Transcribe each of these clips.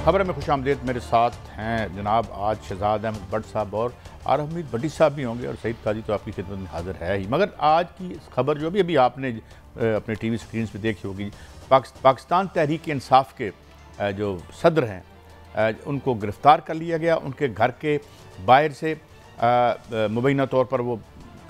खबर में खुशामदीद। मेरे साथ हैं जनाब आज शहजाद अहमद भट्ट साहब और हमीद भट्टी साहब भी होंगे और सईद काजी तो आपकी खिदमत में हाजिर है ही। मगर आज की खबर जो अभी आपने अपने टीवी स्क्रीन पे देखी होगी, पाकिस्तान तहरीक इंसाफ के जो सदर हैं उनको गिरफ़्तार कर लिया गया। उनके घर के बाहर से मुबैना तौर पर वो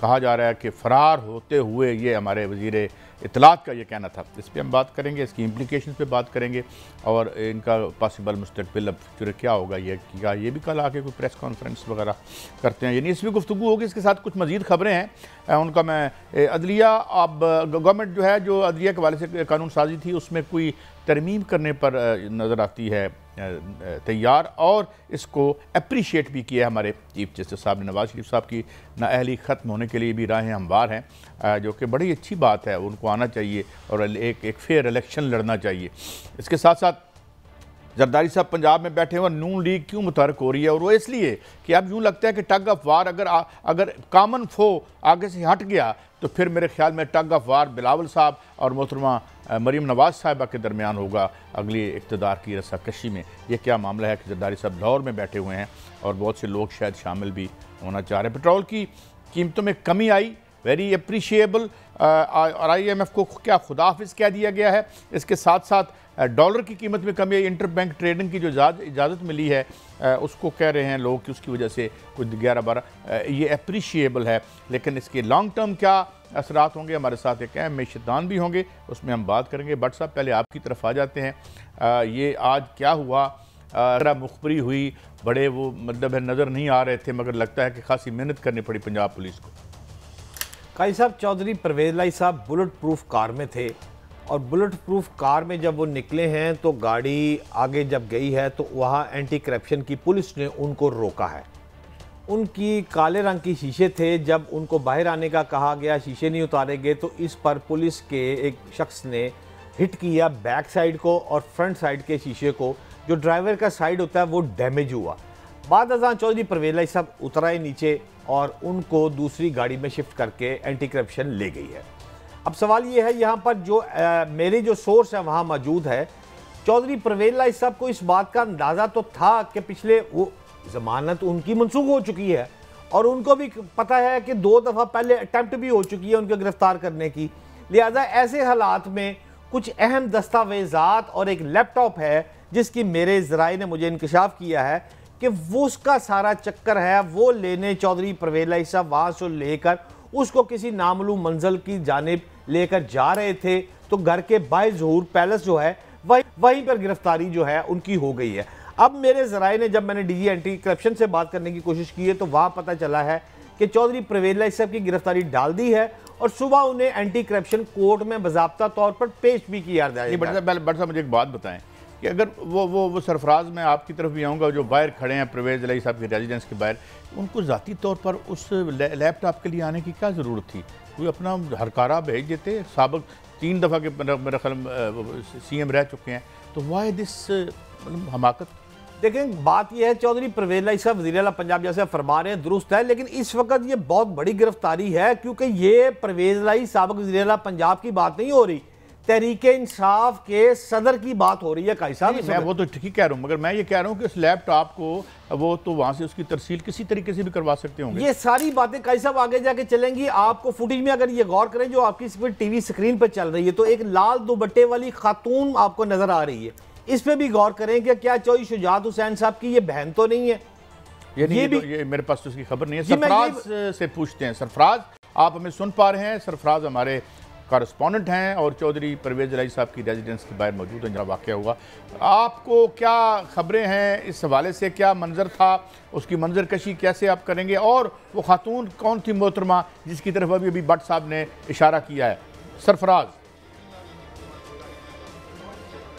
कहा जा रहा है कि फ़रार होते हुए ये हमारे वज़ीर इत्तलात का ये कहना था। इस पर हम बात करेंगे, इसकी इम्प्लीकेशन पे बात करेंगे और इनका पॉसिबल मुस्तकबिल अब फ्यूचर क्या होगा, ये भी कल आके कोई प्रेस कॉन्फ्रेंस वगैरह करते हैं, यानी इस भी गुफ्तगू होगी। इसके साथ कुछ मज़ीद ख़बरें हैं उनका। मैं अदलिया, अब गवर्नमेंट जो है जो अदलिया के हवाले से कानून साजी थी उसमें कोई तरमीम करने पर नज़र आती है तैयार, और इसको अप्रीशिएट भी किया है हमारे चीफ जस्टिस साहब ने। नवाज शरीफ साहब की नाअहली ख़त्म होने के लिए भी राहें हमवार हैं, जो कि बड़ी अच्छी बात है। उनको आना चाहिए और एक फेयर इलेक्शन लड़ना चाहिए। इसके साथ साथ जरदारी साहब पंजाब में बैठे हुए और नून लीग क्यों मुतहरक हो रही है, और वो इसलिए कि अब यूँ लगता है कि टग ऑफ वार अगर कामन फो आगे से हट गया तो फिर मेरे ख्याल में टग ऑफ वार बिलावल साहब और मोहतरमा मरीम नवाज साहिबा के दरमियान होगा अगली इक़्तिदार की रस्साकशी में। ये क्या मामला है कि जरदारी साहब लाहौर में बैठे हुए हैं और बहुत से लोग शायद शामिल भी होना चाह रहे हैं। पेट्रोल की कीमतों में कमी आई, वेरी अप्रीशिएबल, और IMF को क्या खुदाफिज कह दिया गया है। इसके साथ साथ डॉलर की कीमत में कमी आई, इंटर बैंक ट्रेडिंग की जो इजाज़त मिली है उसको कह रहे हैं लोग कि उसकी वजह से कुछ 11-12 ये अप्रीशिएबल है, लेकिन इसके लॉन्ग टर्म क्या असरात होंगे। हमारे साथ एक अहम मैशदान भी होंगे, उसमें हम बात करेंगे। भट्ट साहब पहले आपकी तरफ आ जाते हैं, ये आज क्या हुआ, मुखबरी हुई, बड़े वो मतलब है नज़र नहीं आ रहे थे, मगर लगता है कि खासी मेहनत करनी पड़ी पंजाब पुलिस को। काजी साहब, चौधरी परवेज़ लाई साहब बुलेट प्रूफ कार में थे और बुलेट प्रूफ कार में जब वो निकले हैं तो गाड़ी आगे जब गई है तो वहाँ एंटी करप्शन की पुलिस ने उनको रोका है। उनकी काले रंग की शीशे थे, जब उनको बाहर आने का कहा गया शीशे नहीं उतारे गए तो इस पर पुलिस के एक शख्स ने हिट किया बैक साइड को और फ्रंट साइड के शीशे को, जो ड्राइवर का साइड होता है वो डैमेज हुआ। बाद अज़ां चौधरी परवेज़ लाई साहब उतर आए नीचे और उनको दूसरी गाड़ी में शिफ्ट करके एंटी करप्शन ले गई है। अब सवाल ये है, यहाँ पर जो मेरी जो सोर्स है वहाँ मौजूद है, चौधरी परवेज़ लाई साहब को इस बात का अंदाज़ा तो था कि पिछले वो ज़मानत उनकी मनसूख हो चुकी है और उनको भी पता है कि 2 दफ़ा पहले अटैम्प्ट भी हो चुकी है उनको गिरफ्तार करने की। लिहाजा ऐसे हालात में कुछ अहम दस्तावेज़ात और एक लैपटॉप है जिसकी मेरे ज़राए ने मुझे इंकशाफ किया है कि वो उसका सारा चक्कर है, वो लेने चौधरी परवेज़ लाई साहब वहाँ से लेकर उसको किसी नामालूम मंजिल की जानिब लेकर जा रहे थे, तो घर के बाय ज़हूर पैलेस जो है वहीं पर गिरफ्तारी जो है उनकी हो गई है। अब मेरे ज़राए ने जब मैंने DG एंटी करप्शन से बात करने की कोशिश की है तो वहाँ पता चला है कि चौधरी परवेज़ लाई साहब की गिरफ्तारी डाल दी है और सुबह उन्हें एंटी करप्शन कोर्ट में बाज़ाब्ता तौर पर पेश भी किया जाएगा। बट साहब मुझे एक बात बताएं कि अगर वो सरफराज, मैं आपकी तरफ भी आऊँगा, जो बाहर खड़े हैं परवेज़ लाई साहब की रेजिडेंस के बाहर, उनको ज़ाती तौर पर उस लैपटॉप के लिए आने की क्या ज़रूरत थी? कोई अपना हरकारा भेज देते। साबिक 3 दफ़ा के मेरा ख्याल CM रह चुके हैं, तो वाई दिस मतलब हमाकत। देखें, बात यह है, चौधरी परवेज़ लाई साहब वज़ीर आला पंजाब जैसे फरमा रहे हैं दुरुस्त है, लेकिन इस वक्त ये बहुत बड़ी गिरफ्तारी है क्योंकि ये परवेज़ लाई साबिक वज़ीर आला पंजाब की बात नहीं हो रही, तहरीक इंसाफ के सदर की बात हो रही है। काजी साहब, मैं वो तो ठीक कह रहा हूँ, मगर मैं ये कह रहा हूँ कि इस लैपटॉप को वो तो वहाँ से उसकी तरसील किसी तरीके से भी करवा सकते होंगे। ये सारी बातें काजी साहब आगे जाके चलेंगी। आपको फुटेज में अगर ये गौर करें जो आपकी TV स्क्रीन पर चल रही है, तो एक लाल दुपट्टे वाली खातून आपको नजर आ रही है। इस पे भी गौर करें कि क्या चौधरी शुजात हुसैन साहब की ये बहन तो नहीं है? ये मेरे पास तो उसकी खबर नहीं है। सरफराज से पूछते हैं। सरफराज, आप हमें सुन पा रहे हैं? सरफराज हमारे कॉरेस्पॉन्डेंट हैं और चौधरी परवेज़ लाई साहब की रेजिडेंस के बाहर मौजूद हैं। जहाँ वाक़या हुआ, आपको क्या खबरें हैं इस हवाले से? क्या मंजर था, उसकी मंजर कशी कैसे आप करेंगे, और वो खातून कौन थी मोहतरमा जिसकी तरफ अभी भट्ट साहब ने इशारा किया है? सरफराज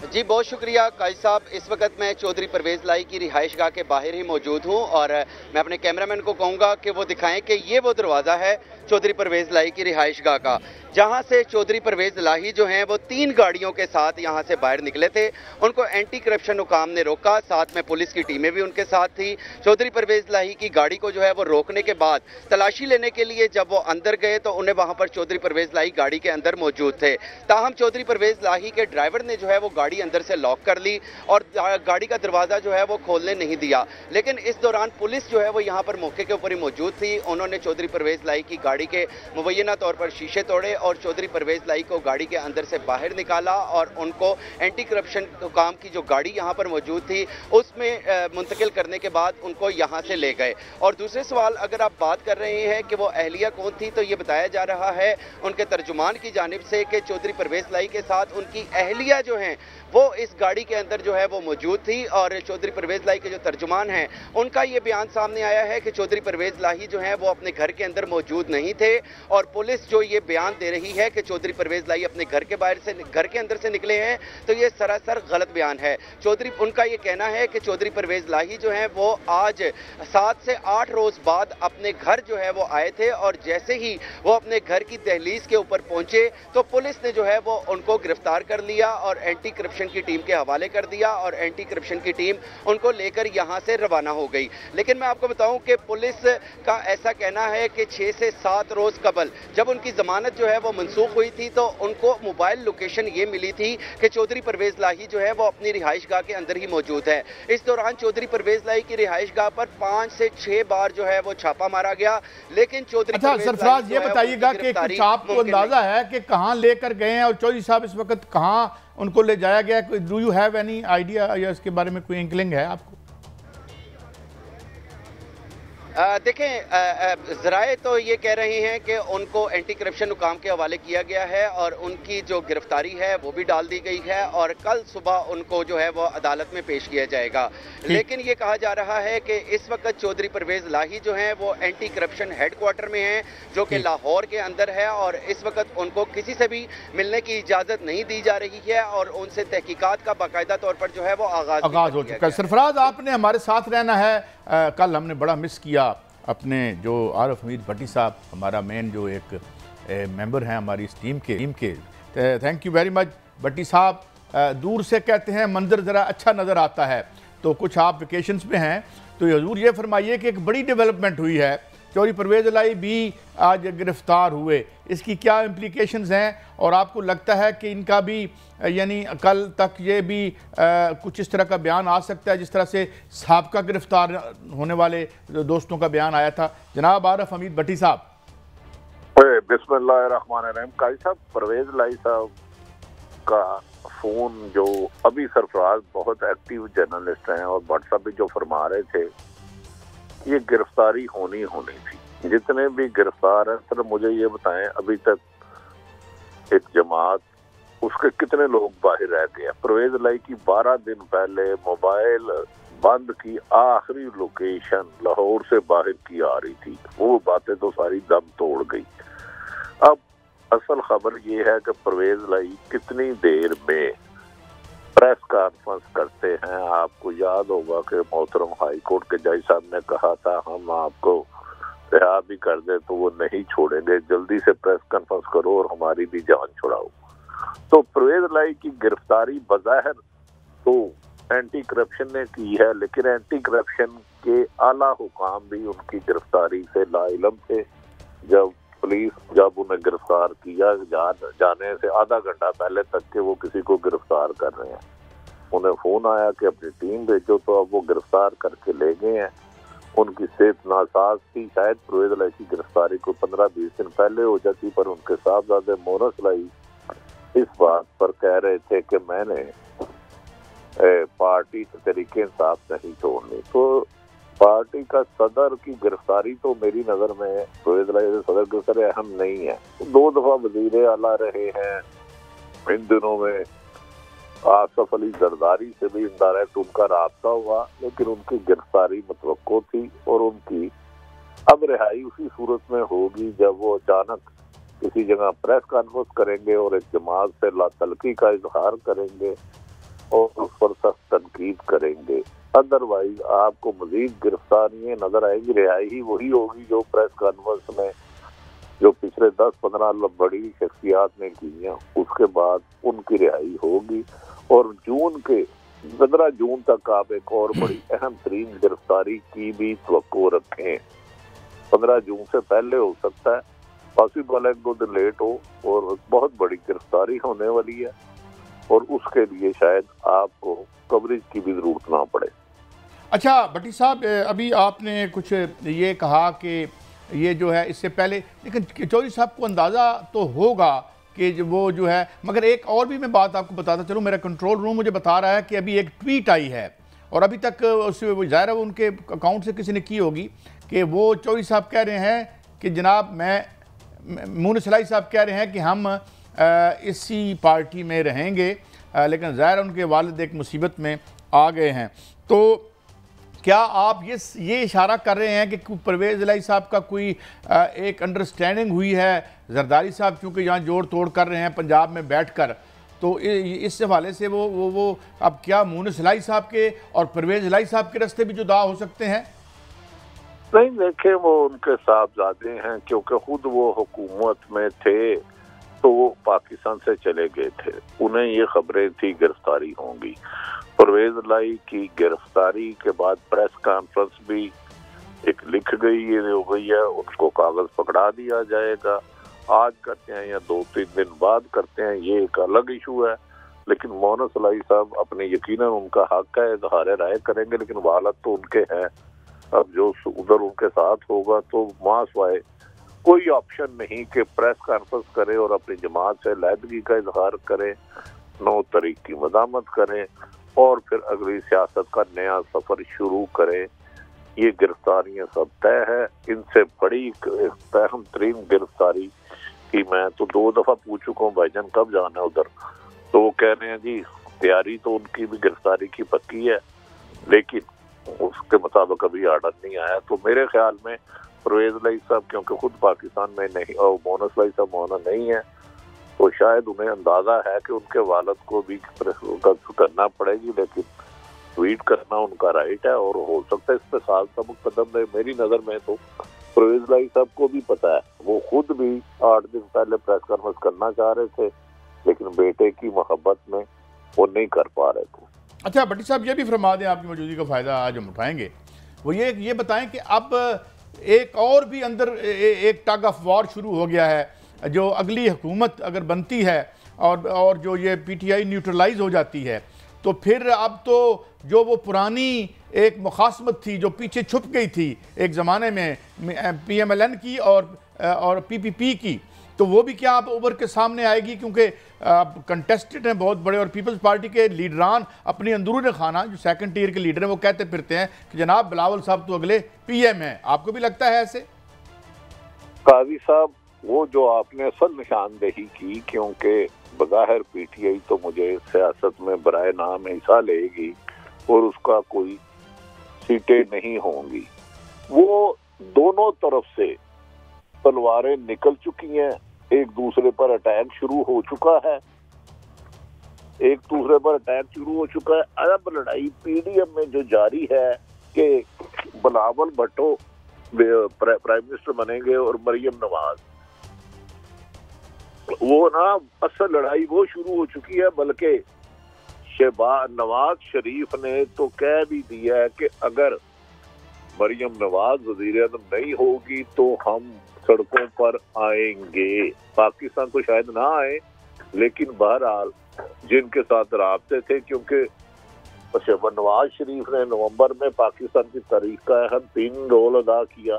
जी, बहुत शुक्रिया काजी साहब। इस वक्त मैं चौधरी परवेज़ लाई की रिहाइश गाह के बाहर ही मौजूद हूँ और मैं अपने कैमरामैन को कहूँगा कि वो दिखाएं कि ये वो दरवाज़ा है चौधरी परवेज़ लाई की रिहाइश गाह का, जहां से चौधरी परवेज़ लाही जो हैं वो 3 गाड़ियों के साथ यहां से बाहर निकले थे। उनको एंटी करप्शन हुकाम ने रोका, साथ में पुलिस की टीमें भी उनके साथ थी। चौधरी परवेज़ लाही की गाड़ी को जो है वो रोकने के बाद तलाशी लेने के लिए जब वो अंदर गए तो उन्हें वहां पर चौधरी परवेज़ लाही गाड़ी के अंदर मौजूद थे। ताहम चौधरी परवेज़ लाही के ड्राइवर ने जो है वो गाड़ी गाड़ी अंदर से लॉक कर ली और गाड़ी का दरवाज़ा जो है वो खोलने नहीं दिया। लेकिन इस दौरान पुलिस जो है वो यहाँ पर मौके के ऊपर ही मौजूद थी। उन्होंने चौधरी परवेज़ लाई की गाड़ी के मुबैना तौर पर शीशे तोड़े और चौधरी परवेज़ लाई को गाड़ी के अंदर से बाहर निकाला और उनको एंटी करप्शन काम की जो गाड़ी यहाँ पर मौजूद थी उसमें मुंतकिल करने के बाद उनको यहाँ से ले गए। और दूसरे सवाल अगर आप बात कर रहे हैं कि वो अहलिया कौन थी, तो ये बताया जा रहा है उनके तर्जुमान की जानिब से कि चौधरी परवेज़ लाई के साथ उनकी अहलिया जो हैं वो इस गाड़ी के अंदर जो है वो मौजूद थी। और चौधरी परवेज़ लाई के जो तर्जुमान हैं उनका ये बयान सामने आया है कि चौधरी परवेज़ लाई जो है वो अपने घर के अंदर मौजूद नहीं थे और पुलिस जो ये बयान दे रही है कि चौधरी परवेज़ लाई अपने घर के अंदर से निकले हैं, तो ये सरासर गलत बयान है। उनका ये कहना है कि चौधरी परवेज़ लाई जो है वो आज 7 से 8 रोज बाद अपने घर जो है वो आए थे और जैसे ही वो अपने घर की दहलीज के ऊपर पहुंचे तो पुलिस ने जो है वो उनको गिरफ्तार कर लिया और एंटी करप्शन की टीम के हवाले कर दिया और एंटी करप्शन की टीम उनको लेकर यहां से रवाना हो गई। लेकिन मैं आपको बताऊं कि पुलिस का ऐसा कहना है कि 6 से 7 रोज कबल जब उनकी जमानत जो है वो मनसूख हुई थी तो उनको मोबाइल लोकेशन ये मिली थी कि चौधरी परवेज़ लाई जो है वो अपनी रिहाइश गाह के अंदर ही मौजूद है। इस दौरान चौधरी परवेज़ लाई की रिहाइश गाह पर 5 से 6 बार जो है वो छापा मारा गया। लेकिन चौधरी सरफराज ये बताइएगा कि कुछ आपको अंदाजा है कि कहां लेकर गए हैं और चौधरी साहब इस वक्त कहां उनको ले जाया गया? Do you have any idea या इसके बारे में कोई इंकलिंग है आपको? देखें, ज़राए तो ये कह रहे हैं कि उनको एंटी करप्शन हुकाम के हवाले किया गया है और उनकी जो गिरफ्तारी है वो भी डाल दी गई है और कल सुबह उनको जो है वो अदालत में पेश किया जाएगा। लेकिन ये कहा जा रहा है कि इस वक्त चौधरी परवेज़ लाई जो हैं वो एंटी करप्शन हेडक्वार्टर में हैं जो कि लाहौर के अंदर है और इस वक्त उनको किसी से भी मिलने की इजाज़त नहीं दी जा रही है और उनसे तहकीकात का बाकायदा तौर पर जो है वो आगाज हो चुका है। सरफराज, आपने हमारे साथ रहना है। कल हमने बड़ा मिस किया अपने जो आरिफ हमीद भट्टी साहब, हमारा मेन जो एक मेंबर हैं हमारी इस टीम के थैंक यू वेरी मच। भट्टी साहब दूर से कहते हैं मंजर ज़रा अच्छा नज़र आता है, तो कुछ आप वेकेशंस में हैं तो हजूर ये फरमाइए कि एक बड़ी डेवलपमेंट हुई है, चौधरी परवेज़ लाई भी आज गिरफ्तार हुए, इसकी क्या इम्प्लीकेशंस हैं और आपको लगता है कि इनका भी यानी कल तक ये भी कुछ इस तरह का बयान आ सकता है जिस तरह से साबका गिरफ्तार होने वाले दोस्तों का बयान आया था? जनाब आरिफ हमीद भट्टी साहब। बिस्मिल्लाहिर्रहमानिर्रहीम। काजी साहब, परवेज़ लाई साहब का फ़ोन जो अभी सरफराज बहुत एक्टिव जर्नलिस्ट हैं और व्हाट्सएप पे जो फरमा रहे थे ये गिरफ्तारी होनी थी। जितने भी गिरफ्तार हैं सर मुझे ये बताएं अभी तक एक जमात उसके कितने लोग बाहर रह गए? परवेज़ लाई की 12 दिन पहले मोबाइल बंद की आखिरी लोकेशन लाहौर से बाहर की आ रही थी, वो बातें तो सारी दम तोड़ गई। अब असल खबर ये है कि परवेज़ लाई कितनी देर में प्रेस कॉन्फ्रेंस करते हैं। आपको याद होगा कि मोहतरम हाई कोर्ट के जज साहब ने कहा था हम आपको रिहा भी कर दे तो वो नहीं छोड़ेंगे, जल्दी से प्रेस कॉन्फ्रेंस करो और हमारी भी जान छुड़ाओ। तो परवेज़ लाई की गिरफ्तारी बज़ाहिर तो एंटी करप्शन ने की है, लेकिन एंटी करप्शन के आला हुकाम भी उनकी गिरफ्तारी से लाइलम थे। जब उन्हें गिरफ्तार किया जाने से आधा घंटा पहले तक के वो किसी को गिरफ्तार कर रहे हैं, उन्हें फोन आया कि अपनी टीम भेजो, तो अब वो गिरफ्तार करके ले गए हैं। उनकी सेहत नासाज थी, शायद परवेज़ लाई की गिरफ्तारी को 15-20 दिन पहले हो जाती, पर उनके साहबजादे मोनस लाई इस बात पर कह रहे थे कि मैंने पार्टी तरीके इंसाफ नहीं छोड़नी। तो पार्टी का सदर की गिरफ्तारी तो मेरी नज़र में परवेज़ लाई सदर की तरह अहम नहीं है। 2 दफ़ा वज़ीर आला रहे हैं, इन दिनों में आसफ अली जरदारी से भी इनडायरेक्ट उनका राब्ता हुआ, लेकिन उनकी गिरफ्तारी मुतवक्को थी और उनकी अब रिहाई उसी सूरत में होगी जब वो अचानक किसी जगह प्रेस कॉन्फ्रेंस करेंगे और एक जमात से लातलकी का इजहार करेंगे और उस पर सख्त तनकीद करेंगे। अदरवाइज आपको मजीद गिरफ्तारियां नजर आएगी। रिहाई ही वही होगी जो प्रेस कॉन्फ्रेंस में जो पिछले 10-15 बड़ी शख्सियात ने की हैं, उसके बाद उनकी रिहाई होगी। और जून के 15 जून तक आप एक और बड़ी अहम तरीन गिरफ्तारी की भी तवक्को रखें। 15 जून से पहले हो सकता है, पॉसिबल 1-2 दिन लेट हो, और बहुत बड़ी गिरफ्तारी होने वाली है। और उसके लिए शायद आपको कवरेज की भी जरूरत ना पड़े। अच्छा भट्टी साहब, अभी आपने कुछ ये कहा कि ये जो है इससे पहले, लेकिन चौधरी साहब को अंदाज़ा तो होगा कि वो जो है, मगर एक और भी मैं बात आपको बताता चलूँ, मेरा कंट्रोल रूम मुझे बता रहा है कि अभी एक ट्वीट आई है और अभी तक उससे ज़ाहिर है वो उनके अकाउंट से किसी ने की होगी कि वो चौधरी साहब कह रहे हैं कि जनाब मून सलाई साहब कह रहे हैं कि हम इसी पार्टी में रहेंगे, लेकिन ज़ाहिर उनके वालिद एक मुसीबत में आ गए हैं। तो क्या आप ये इशारा कर रहे हैं कि परवेज़ इलाही साहब का कोई एक अंडरस्टैंडिंग हुई है, जरदारी साहब चूँकि यहाँ जोड़ तोड़ कर रहे हैं पंजाब में बैठकर, तो इस हवाले से वो अब क्या मून इलाही साहब के और परवेज़ इलाही साहब के रास्ते भी जुदा हो सकते हैं? नहीं, देखे वो उनके साहबजादे हैं, क्योंकि खुद वो हुकूमत में थे तो वो पाकिस्तान से चले गए थे, उन्हें ये खबरें थी गिरफ्तारी होंगी। परवेज इलाही की गिरफ्तारी के बाद प्रेस कॉन्फ्रेंस भी एक लिख गई हो गई है, उनको कागज पकड़ा दिया जाएगा। आज करते हैं या 2-3 दिन बाद करते हैं, ये एक अलग इशू है। लेकिन मोहन इलाही साहब अपने यकीनन उनका हक है, इजहार राय करेंगे, लेकिन वालद तो उनके हैं। अब जो उधर उनके साथ होगा तो मासवाए कोई ऑप्शन नहीं कि प्रेस कॉन्फ्रेंस करे और अपनी जमात से लैदगी का इजहार करें, 9 तारीख की मदामत करें और फिर अगली सियासत का नया सफर शुरू करें। ये गिरफ्तारियां सब तय है। इनसे बड़ी अहम तरीन गिरफ्तारी की मैं तो 2 दफा पूछ चुका हूँ, भाईजान कब जाना है उधर, तो वो कह रहे हैं जी तैयारी तो उनकी भी गिरफ्तारी की पक्की है, लेकिन उसके मुताबिक अभी आर्डर नहीं आया। तो मेरे ख्याल में परवेज इलाही साहब क्योंकि खुद पाकिस्तान में नहीं और मोहन इलाही साहब मोहना नहीं है, तो शायद उन्हें अंदाजा है कि उनके वालिद को भी करना पड़ेगी, लेकिन ट्वीट करना उनका राइट है और हो सकता है इस पर साल सबक कदम है। मेरी नज़र में तो परवेज इलाही साहब को भी पता है, वो खुद भी 8 दिन पहले प्रेस कॉन्फ्रेंस करना चाह रहे थे, लेकिन बेटे की मोहब्बत में वो नहीं कर पा रहे थे। अच्छा भट्टी साहब, ये भी फरमा दें, आपकी मौजूदगी का फ़ायदा आज हम उठाएंगे, वो ये बताएं कि अब एक और भी अंदर एक टग ऑफ वॉर शुरू हो गया है, जो अगली हुकूमत अगर बनती है और जो ये PTI न्यूट्रलाइज हो जाती है, तो फिर अब तो जो वो पुरानी एक मुखासमत थी जो पीछे छुप गई थी एक ज़माने में PMLN की और PPP की, तो वो भी क्या अब उभर के सामने आएगी? क्योंकि कंटेस्टेड हैं बहुत बड़े और पीपल्स पार्टी के लीडरान अपनी अंदरून खाना जो सेकंड टियर के लीडर हैं वो कहते फिरते हैं कि जनाब बिलावल साहब तो अगले PM हैं। आपको भी लगता है ऐसे? काजी साहब, वो जो आपने असल निशानदेही की, क्योंकि बज़ाहिर PTI तो मुझे सियासत में बराए नाम हिस्सा लेगी और उसका कोई सीटें नहीं होंगी, वो दोनों तरफ से तलवारें निकल चुकी हैं, एक दूसरे पर अटैक शुरू हो चुका है, अब लड़ाई PDM में जो जारी है कि बिलावल भुट्टो प्राइम मिनिस्टर बनेंगे और मरियम नवाज, वो ना असल लड़ाई वो शुरू हो चुकी है। बल्कि नवाज शरीफ ने तो कह भी दिया है कि अगर मरियम नवाज वज़ीर-ए-आज़म नहीं होगी तो हम सड़कों पर आएंगे। पाकिस्तान तो शायद ना आए, लेकिन बहरहाल जिनके साथ राब्ते थे, क्योंकि नवाज शरीफ ने नवंबर में पाकिस्तान की तारीख का अहम 3 रोल अदा किया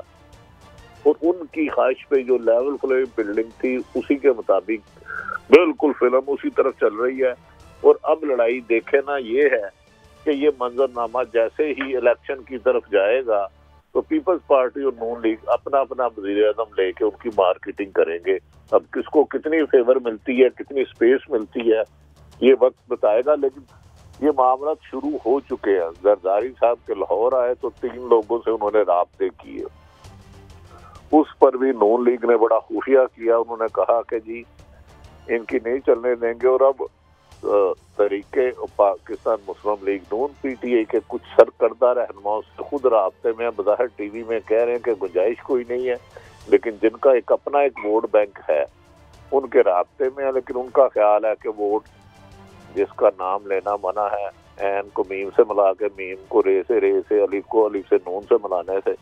और उनकी ख्वाहिश पे जो लेवल प्लेइंग बिल्डिंग थी उसी के मुताबिक बिल्कुल फिल्म उसी तरफ चल रही है। और अब लड़ाई देखे ना ये है कि ये मंजरनामा जैसे ही इलेक्शन की तरफ जाएगा तो पीपल्स पार्टी और नून लीग अपना अपना वज़ीर-ए-आज़म लेके उनकी मार्केटिंग करेंगे। अब किसको कितनी फेवर मिलती है, कितनी स्पेस मिलती है, ये वक्त बताएगा। लेकिन ये मामला शुरू हो चुके हैं। जरदारी साहब के लाहौर आए तो 3 लोगों से उन्होंने राब्ते किए, उस पर भी नून लीग ने बड़ा खुफिया किया। उन्होंने कहा कि जी इनकी नहीं चलने देंगे। और अब तरीके पाकिस्तान मुस्लिम लीग नून PTI के कुछ सरकर्दा रहनुमाओं से खुद राब्ते में, बज़ाहिर TV में कह रहे हैं कि गुंजाइश कोई नहीं है, लेकिन जिनका एक अपना एक वोट बैंक है उनके राब्ते में है। लेकिन उनका ख्याल है कि वोट जिसका नाम लेना मना है, एन को मीम से मिला के, मीम को रे से, अलिफ को अलिफ से, नून से मिलाने से,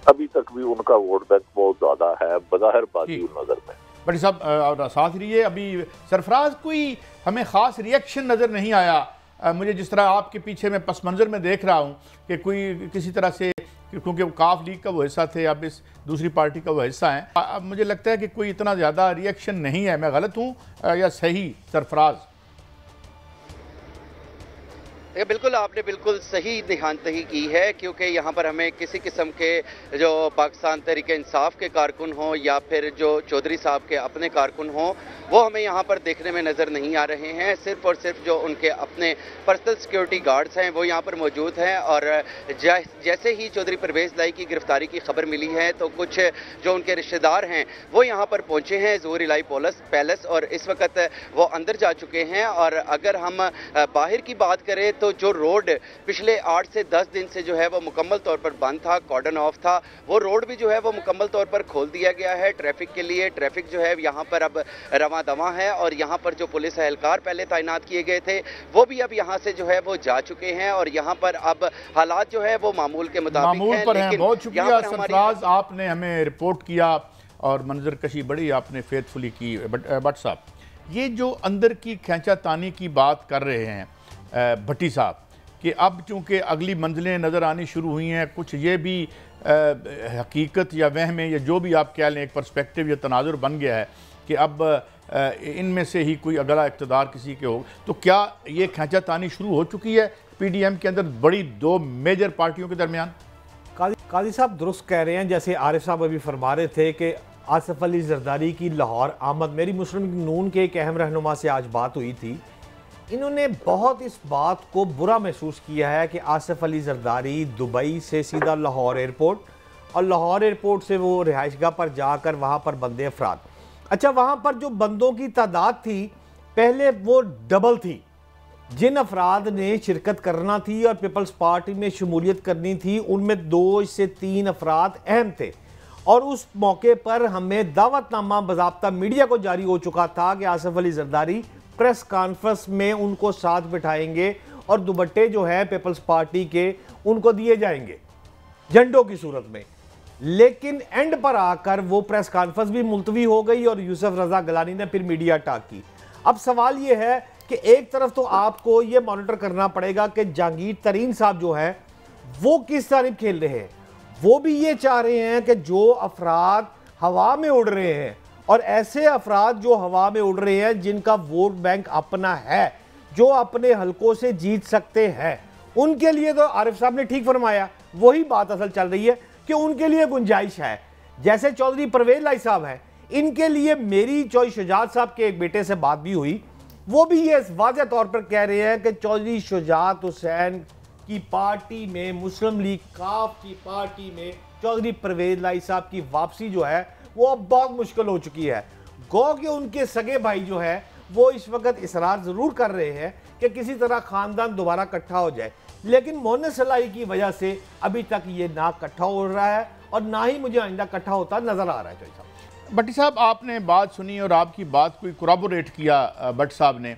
अभी तक भी उनका वोट बैंक बहुत ज्यादा है बज़ाहिर बाकी नजर में। बट साहब और साथ ही रहिए, अभी सरफराज कोई हमें ख़ास रिएक्शन नज़र नहीं आया। मुझे जिस तरह आपके पीछे मैं पस मंज़र में देख रहा हूँ कि कोई किसी तरह से, क्योंकि वो काफ लीग का वो हिस्सा थे, अब इस दूसरी पार्टी का वो हिस्सा है, अब मुझे लगता है कि कोई इतना ज़्यादा रिएक्शन नहीं है। मैं गलत हूँ या सही सरफराज? बिल्कुल, आपने बिल्कुल सही निशानदही की है, क्योंकि यहाँ पर हमें किसी किस्म के जो पाकिस्तान तहरीक इंसाफ के कारकुन हों या फिर जो चौधरी साहब के अपने कारकुन हों, वो हमें यहाँ पर देखने में नज़र नहीं आ रहे हैं। सिर्फ और सिर्फ जो उनके अपने पर्सनल सिक्योरिटी गार्ड्स हैं वो यहाँ पर मौजूद हैं। और जैसे ही चौधरी परवेज़ लाई की गिरफ्तारी की खबर मिली है तो कुछ जो उनके रिश्तेदार हैं वो यहाँ पर पहुँचे हैं ज़ोहर इलाही पैलेस, और इस वक्त वो अंदर जा चुके हैं। और अगर हम बाहर की बात करें तो जो रोड पिछले 8 से 10 दिन से जो है वो मुकम्मल तौर पर बंद था, कॉर्डन ऑफ था, वो रोड भी जो है वो मुकम्मल तौर पर खोल दिया गया है ट्रैफिक के लिए। ट्रैफिक जो है यहाँ पर अब रवां दवां है, और यहाँ पर जो पुलिस एहलकार पहले तैनात किए गए थे वो भी अब यहाँ से जो है वो जा चुके हैं, और यहाँ पर अब हालात जो है वो मामूल के मुताबिक हैं। बहुत शुक्रिया सरफराज, आपने हमें रिपोर्ट किया और मंजर कशी बड़ी आपने फेथफुली की। बट साहब, ये जो अंदर की खींचातानी की बात कर रहे हैं भट्टी साहब कि अब चूँकि अगली मंजिलें नज़र आनी शुरू हुई हैं, कुछ ये भी हकीकत या वहम है या जो भी आप कह लें, एक पर्सपेक्टिव या तनाजुर बन गया है कि अब इनमें से ही कोई अगला इक़्तिदार किसी के हो, तो क्या ये खींचातानी शुरू हो चुकी है PDM के अंदर बड़ी दो मेजर पार्टियों के दरमियान? काजी साहब दुरुस्त कह रहे हैं, जैसे आरिफ साहब अभी फरमा रहे थे कि आसिफ अली जरदारी की लाहौर आमद, मेरी मुस्लिम नून के एक अहम रहनुमा से आज बात हुई थी। इन्होंने बहुत इस बात को बुरा महसूस किया है कि आसिफ अली जरदारी दुबई से सीधा लाहौर एयरपोर्ट, और लाहौर एयरपोर्ट से वो रिहाइशगाह पर जाकर वहाँ पर बंदे अफराद, अच्छा वहाँ पर जो बंदों की तादाद थी पहले वो डबल थी, जिन अफराद ने शिरकत करना थी और पीपल्स पार्टी में शमूलियत करनी थी उनमें 2 से 3 अफराद अहम थे। और उस मौके पर हमें दावतनामा बाज़ाब्ता मीडिया को जारी हो चुका था कि आसिफ अली जरदारी प्रेस कॉन्फ्रेंस में उनको साथ बिठाएंगे और दुपट्टे जो है पीपल्स पार्टी के उनको दिए जाएंगे झंडों की सूरत में। लेकिन एंड पर आकर वो प्रेस कॉन्फ्रेंस भी मुलतवी हो गई और यूसुफ रजा गलानी ने फिर मीडिया टाक की। अब सवाल ये है कि एक तरफ तो आपको ये मॉनिटर करना पड़ेगा कि जहांगीर तरीन साहब जो है वो किस तरफ खेल रहे हैं। वो भी ये चाह रहे हैं कि जो अफराद हवा में उड़ रहे हैं, और ऐसे अफराद जो हवा में उड़ रहे हैं जिनका वोट बैंक अपना है, जो अपने हलकों से जीत सकते हैं, उनके लिए तो आरिफ साहब ने ठीक फरमाया, वही बात असल चल रही है कि उनके लिए गुंजाइश है। जैसे चौधरी परवेज लाई साहब हैं, इनके लिए मेरी चौधरी शुजात साहब के एक बेटे से बात भी हुई, वो भी ये वाज़ेह तौर पर कह रहे हैं कि चौधरी शुजात हुसैन की पार्टी में, मुस्लिम लीग काफ की पार्टी में चौधरी परवेज लाई साहब की वापसी जो है वो अब बहुत मुश्किल हो चुकी है। गो कि उनके सगे भाई जो है वो इस वक्त इसरार ज़रूर कर रहे हैं कि किसी तरह ख़ानदान दोबारा इकट्ठा हो जाए, लेकिन मोहन सलाई की वजह से अभी तक ये ना इकट्ठा हो रहा है और ना ही मुझे आइंदा इकट्ठा होता नज़र आ रहा है। भट्टी साहब, आपने बात सुनी और आपकी बात को कोराबोरेट किया भट्ट साहब ने,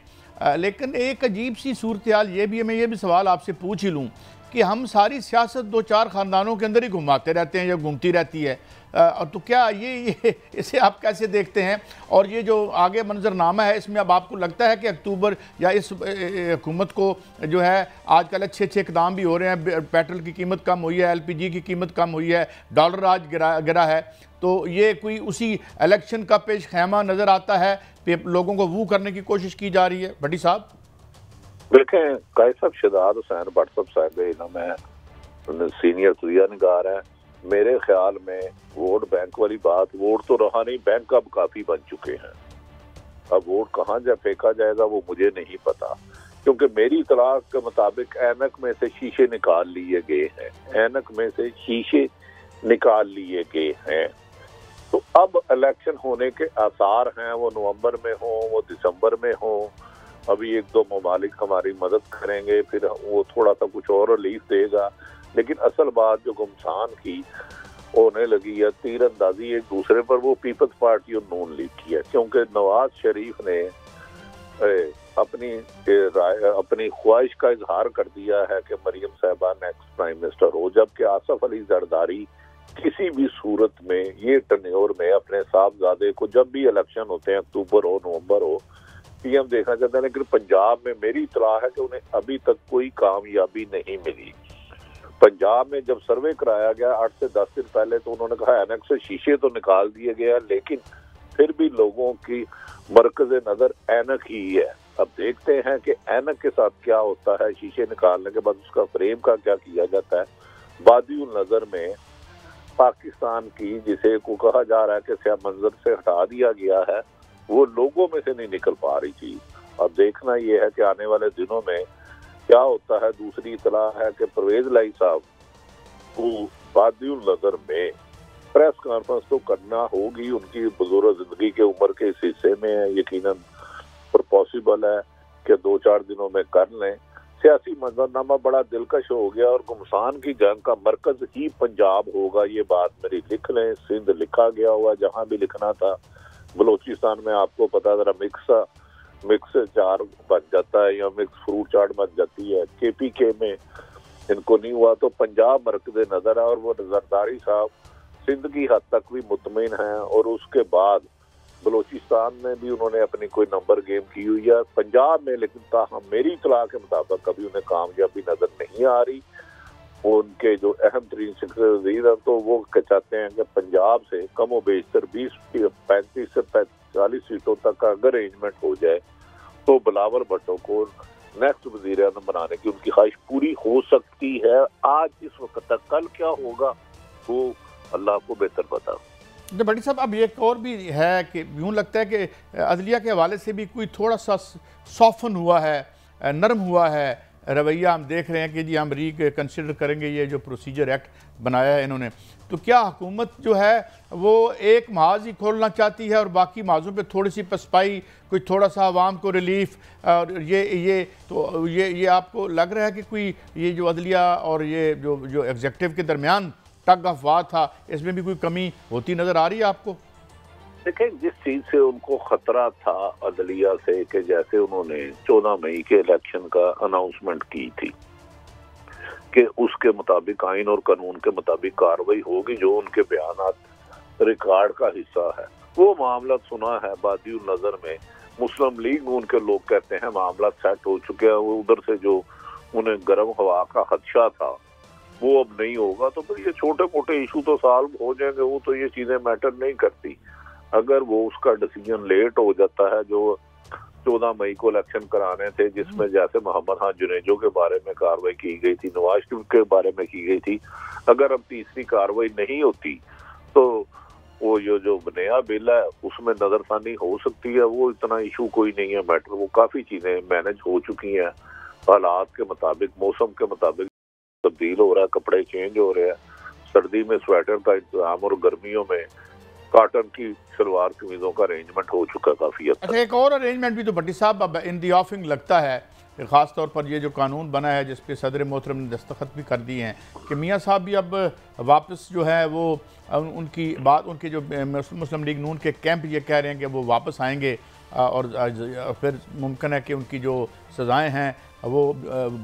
लेकिन एक अजीब सी सूरत हाल ये भी है, मैं ये भी सवाल आपसे पूछ ही लूँ कि हम सारी सियासत 2-4 ख़ानदानों के अंदर ही घुमाते रहते हैं या घूमती रहती है, तो क्या ये इसे आप कैसे देखते हैं? और ये जो आगे मंजरनामा है इसमें अब आपको लगता है कि अक्टूबर या इस हुकूमत को जो है आजकल अच्छे इक़दाम भी हो रहे हैं, पेट्रोल की कीमत कम हुई है, LPG की कीमत कम हुई है, डॉलर आज गिरा है, तो ये कोई उसी इलेक्शन का पेश खैमा नज़र आता है, लोगों को वो करने की कोशिश की जा रही है? भट्टी साहब देखें, कायद साहब शहजाद हुसैन भट्ट साहब इल्म है, सीनियर तजिया निगार है। मेरे ख्याल में वोट बैंक वाली बात, वोट तो रहा नहीं, बैंक अब काफी बन चुके हैं। अब वोट कहाँ जा फेंका जाएगा वो मुझे नहीं पता, क्योंकि मेरी इतलाह के मुताबिक ऐनक में से शीशे निकाल लिए गए हैं, ऐनक में से शीशे निकाल लिए गए हैं। तो अब इलेक्शन होने के आसार हैं, वो नवंबर में हो, वो दिसंबर में हो। अभी 1-2 ममालिक हमारी मदद करेंगे, फिर वो थोड़ा सा कुछ और रिलीफ देगा, लेकिन असल बात जो घुमसान की होने लगी है, तीर अंदाजी एक दूसरे पर, वो पीपल्स पार्टी और नून लीग की है। क्योंकि नवाज शरीफ ने अपनी ख्वाहिश का इजहार कर दिया है कि मरियम साहिबा नेक्स्ट प्राइम मिनिस्टर हो, जबकि आसिफ अली जरदारी किसी भी सूरत में ये टर्न्योर में अपने साहबजादे को, जब भी इलेक्शन होते हैं अक्टूबर हो नवंबर हो, पीएम देखना चाहते हैं, लेकिन पंजाब में मेरी इतलाह है कि उन्हें अभी तक कोई कामयाबी नहीं मिली। पंजाब में जब सर्वे कराया गया 8 से 10 दिन पहले, तो उन्होंने कहा एनक से शीशे तो निकाल दिए गए, लेकिन फिर भी लोगों की मरकज नजर एनक ही है। अब देखते हैं कि एनक के साथ क्या होता है, शीशे निकालने के बाद उसका फ्रेम का क्या किया जाता है। बादिउल नजर में पाकिस्तान की, जिसे को कहा जा रहा है कि स्याह मंजर से हटा दिया गया है, वो लोगों में से नहीं निकल पा रही चीज। अब देखना ये है कि आने वाले दिनों में क्या होता है। दूसरी इतलाह है कि परवेज लाई साहब को बादिउल नजर में प्रेस कॉन्फ्रेंस तो करना होगी, उनकी बुजुर्ग जिंदगी के उम्र के इस हिस्से में है, यकीनन पर पॉसिबल है कि 2-4 दिनों में कर लें। सियासी मंजरनामा बड़ा दिलकश हो गया और घुमसान की जंग का मरकज ही पंजाब होगा, ये बात मेरी लिख लें। सिंध लिखा गया हुआ जहां भी लिखना था। बलोचिस्तान में आपको पता जरा मिक्स चार बन जाता है या मिक्स फ्रूट चाट बन जाती है। KPK में इनको नहीं हुआ तो पंजाब मरकज नजर है, और वो जरदारी साहब सिंध की हद तक भी मुतमिन है, और उसके बाद बलोचिस्तान में भी उन्होंने अपनी कोई नंबर गेम की हुई है। पंजाब में लेकिन ताहम मेरी इतला के मुताबिक कभी उन्हें कामयाबी नजर नहीं आ रही। वो उनके जो अहम तरीन सेक्रेटरी वजीर हैं, तो वो चाहते हैं कि पंजाब से कम व बेशतर 35 से 40 सीटों तक का अगर अरेंजमेंट हो जाए तो बिलावल भुट्टो को नेक्स्ट वजीर आज़म बनाने की उनकी ख्वाहिश पूरी हो सकती है। आज इस वक्त तक, कल क्या होगा वो अल्लाह को बेहतर पता। तो भट्टी साहब, अब एक और भी है कि यूँ लगता है कि अदलिया के हवाले से भी कोई थोड़ा सा सॉफन हुआ है, नरम हुआ है रवैया। हम देख रहे हैं कि जी हम कंसिडर करेंगे ये जो प्रोसीजर एक्ट बनाया है इन्होंने, तो क्या हुकूमत जो है वो एक महाज ही खोलना चाहती है और बाकी महाजों पे थोड़ी सी पसपाई, कोई थोड़ा सा आवाम को रिलीफ, और ये आपको लग रहा है कि कोई ये जो अदलिया और ये जो एग्जेक्टिव के दरमियान टग ऑफ वार था, इसमें भी कोई कमी होती नज़र आ रही है आपको? देखें, जिस चीज से उनको खतरा था अदलिया से, कि जैसे उन्होंने 14 मई के इलेक्शन का अनाउंसमेंट की थी कि उसके मुताबिक आइन और कानून के मुताबिक कार्रवाई होगी, जो उनके बयानात रिकॉर्ड का हिस्सा है, वो मामला सुना है बादिउल नजर में। मुस्लिम लीग उनके लोग कहते हैं मामला सेट हो चुके हैं, वो उधर से जो उन्हें गर्म हवा का खदशा था वो अब नहीं होगा। तो फिर ये छोटे मोटे इशू तो सॉल्व हो जाएंगे, वो तो ये चीजें मैटर नहीं करती। अगर वो उसका डिसीजन लेट हो जाता है, जो 14 मई को इलेक्शन कराने थे, जिसमें जैसे मोहम्मद खान जुनेजो के बारे में कार्रवाई की गई थी, नवाज शरीफ के बारे में की गई थी, अगर अब तीसरी कार्रवाई नहीं होती तो वो जो नया बिल है उसमें नजरसानी हो सकती है। वो इतना इशू कोई नहीं है मैटर, वो काफी चीजें मैनेज हो चुकी हैं। हालात के मुताबिक, मौसम के मुताबिक तब्दील हो रहा है, कपड़े चेंज हो रहे हैं, सर्दी में स्वेटर का इंतजाम और गर्मियों में कॉटन की सलवार कमीजों का अरेंजमेंट हो चुका काफी हद तक। अच्छा, एक और अरेंजमेंट भी तो भट्टी साहब अब इन दी ऑफिंग लगता है, ख़ास तौर पर ये जो कानून बना है जिस पे सदर मोहतरम ने दस्तखत भी कर दिए हैं कि मियाँ साहब भी अब वापस जो है वो उनकी बात, उनके जो मुस्लिम लीग नून के कैंप ये कह रहे हैं कि वो वापस आएंगे और फिर मुमकिन है कि उनकी जो सज़ाएँ हैं वो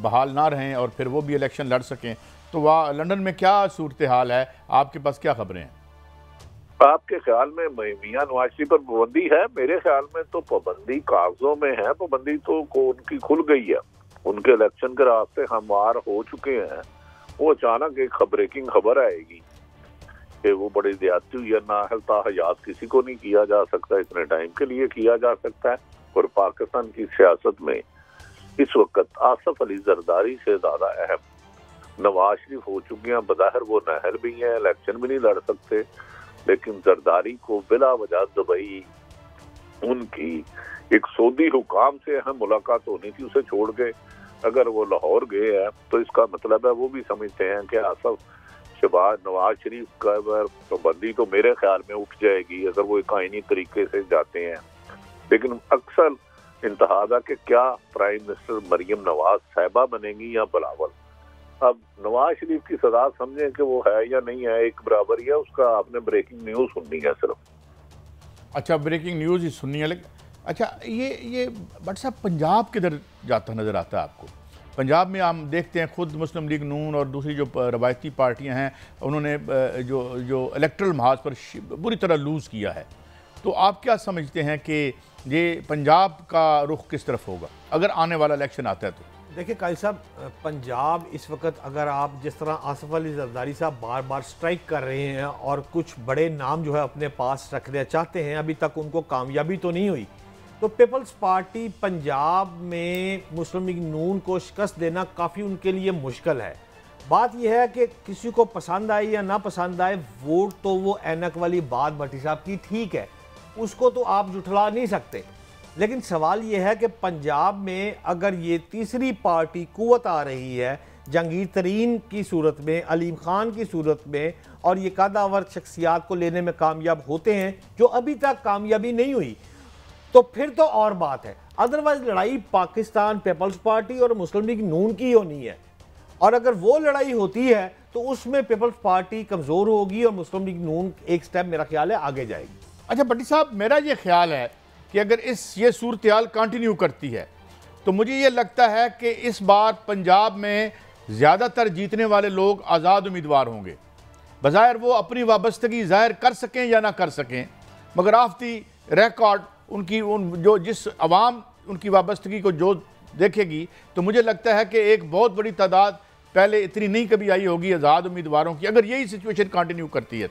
बहाल ना रहें और फिर वो भी इलेक्शन लड़ सकें। तो वहाँ लंदन में क्या सूरत हाल है, आपके पास क्या खबरें हैं? आपके ख्याल में मियां नवाज शरीफ पर पाबंदी है? मेरे ख्याल में तो पाबंदी कागजों में है, पाबंदी तो उनकी खुल गई है, उनके इलेक्शन के रास्ते हमवार हो चुके हैं। वो अचानक एक ब्रेकिंग खबर आएगी कि वो बड़ी ज्यादती हुई है, नाअहल ताहयात किसी को नहीं किया जा सकता, इतने टाइम के लिए किया जा सकता है। और पाकिस्तान की सियासत में इस वक्त आसफ अली जरदारी से ज्यादा अहम नवाज शरीफ हो चुके हैं। बज़ाहिर वो नाअहल भी हैं, इलेक्शन भी नहीं लड़ सकते, लेकिन जरदारी को बिला वजह दुबई उनकी एक सऊदी हुकाम से अहम मुलाकात होनी थी, उसे छोड़ के अगर वो लाहौर गए हैं तो इसका मतलब है वो भी समझते हैं कि आसफ शहबाज नवाज शरीफ का पाबंदी तो मेरे ख्याल में उठ जाएगी अगर वो एक आईनी तरीके से जाते हैं। लेकिन अक्सर इंतहाजा के क्या प्राइम मिनिस्टर मरियम नवाज साहिबा बनेंगी या बिलावल। अब नवाज शरीफ की सजा समझें कि वो है या नहीं है, एक बराबर ही है। उसका आपने ब्रेकिंग न्यूज़ सुननी है सिर्फ। अच्छा, ब्रेकिंग न्यूज़ ही सुननी है। लेकिन अच्छा, ये बट साहब पंजाब किधर जाता नज़र आता है आपको? पंजाब में हम देखते हैं खुद मुस्लिम लीग नून और दूसरी जो रवायती पार्टियां हैं उन्होंने जो इलेक्ट्रल महाज पर बुरी तरह लूज़ किया है। तो आप क्या समझते हैं कि ये पंजाब का रुख किस तरफ होगा अगर आने वाला इलेक्शन आता है? तो देखिए काजी साहब, पंजाब इस वक्त अगर आप जिस तरह आसिफ अली जरदारी साहब बार बार स्ट्राइक कर रहे हैं और कुछ बड़े नाम जो है अपने पास रखना चाहते हैं, अभी तक उनको कामयाबी तो नहीं हुई, तो पीपल्स पार्टी पंजाब में मुस्लिम लीग नून को शिकस्त देना काफ़ी उनके लिए मुश्किल है। बात यह है कि किसी को पसंद आए या ना पसंद आए, वोट तो वो ऐनक वाली बात भट्टी साहब की ठीक है, उसको तो आप जुठला नहीं सकते। लेकिन सवाल ये है कि पंजाब में अगर ये तीसरी पार्टी कुव्वत आ रही है जहांगीर तरीन की सूरत में, अलीम खान की सूरत में, और ये कदावर शख्सियात को लेने में कामयाब होते हैं जो अभी तक कामयाबी नहीं हुई, तो फिर तो और बात है। अदरवाइज लड़ाई पाकिस्तान पीपल्स पार्टी और मुस्लिम लीग नून की होनी है, और अगर वो लड़ाई होती है तो उसमें पीपल्स पार्टी कमज़ोर होगी और मुस्लिम लीग नून एक स्टेप मेरा ख्याल है आगे जाएगी। अच्छा भट्टी साहब, मेरा ये ख्याल है कि अगर ये सूरत हाल कंटिन्यू करती है तो मुझे ये लगता है कि इस बार पंजाब में ज़्यादातर जीतने वाले लोग आज़ाद उम्मीदवार होंगे। बज़ाहिर वो अपनी वाबस्तगी ज़ाहिर कर सकें या ना कर सकें, मगर आफ्ती रिकॉर्ड जो जिस अवाम उनकी वाबस्तगी को जो देखेगी, तो मुझे लगता है कि एक बहुत बड़ी तादाद पहले इतनी नहीं कभी आई होगी आज़ाद उम्मीदवारों की, अगर यही सिचुएशन कंटिन्यू करती है